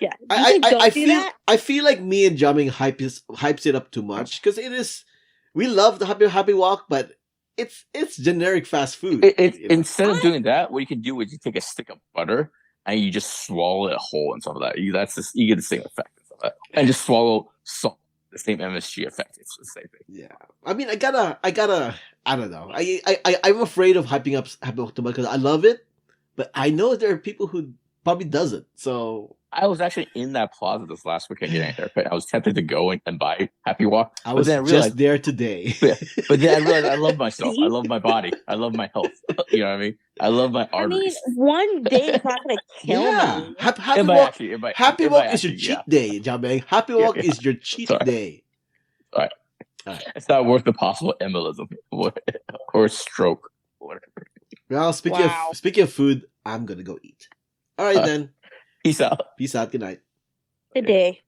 [SPEAKER 3] Yeah.
[SPEAKER 1] I feel like me and Jiaming hypes it up too much because it is. We love the Happy Walk, but it's generic fast food.
[SPEAKER 2] Instead of doing that, what you can do is you take a stick of butter and you just swallow it whole and stuff like that. You get the same effect and stuff like that. And just swallow salt. The same MSG effect. It's the same thing.
[SPEAKER 1] Yeah. I mean, I gotta. I don't know. I'm afraid of hyping up Happy Walk too much because I love it, but I know there are people who probably doesn't. So
[SPEAKER 2] I was actually in that plaza this last weekend getting a haircut. I was tempted to go and buy Happy Walk.
[SPEAKER 1] I was just there today.
[SPEAKER 2] But then I realized I love myself. I love my body. I love my health. You know what I mean? I love my arteries.
[SPEAKER 3] I mean, one day it's not going to kill me.
[SPEAKER 1] Happy Walk is your cheat day, Jiaming. Happy Walk is your cheat day.
[SPEAKER 2] All right. It's not worth the possible embolism or stroke. Whatever.
[SPEAKER 1] Well, speaking of food, I'm gonna go eat. All right then.
[SPEAKER 2] Peace out.
[SPEAKER 1] Peace out. Good night.
[SPEAKER 3] Good day.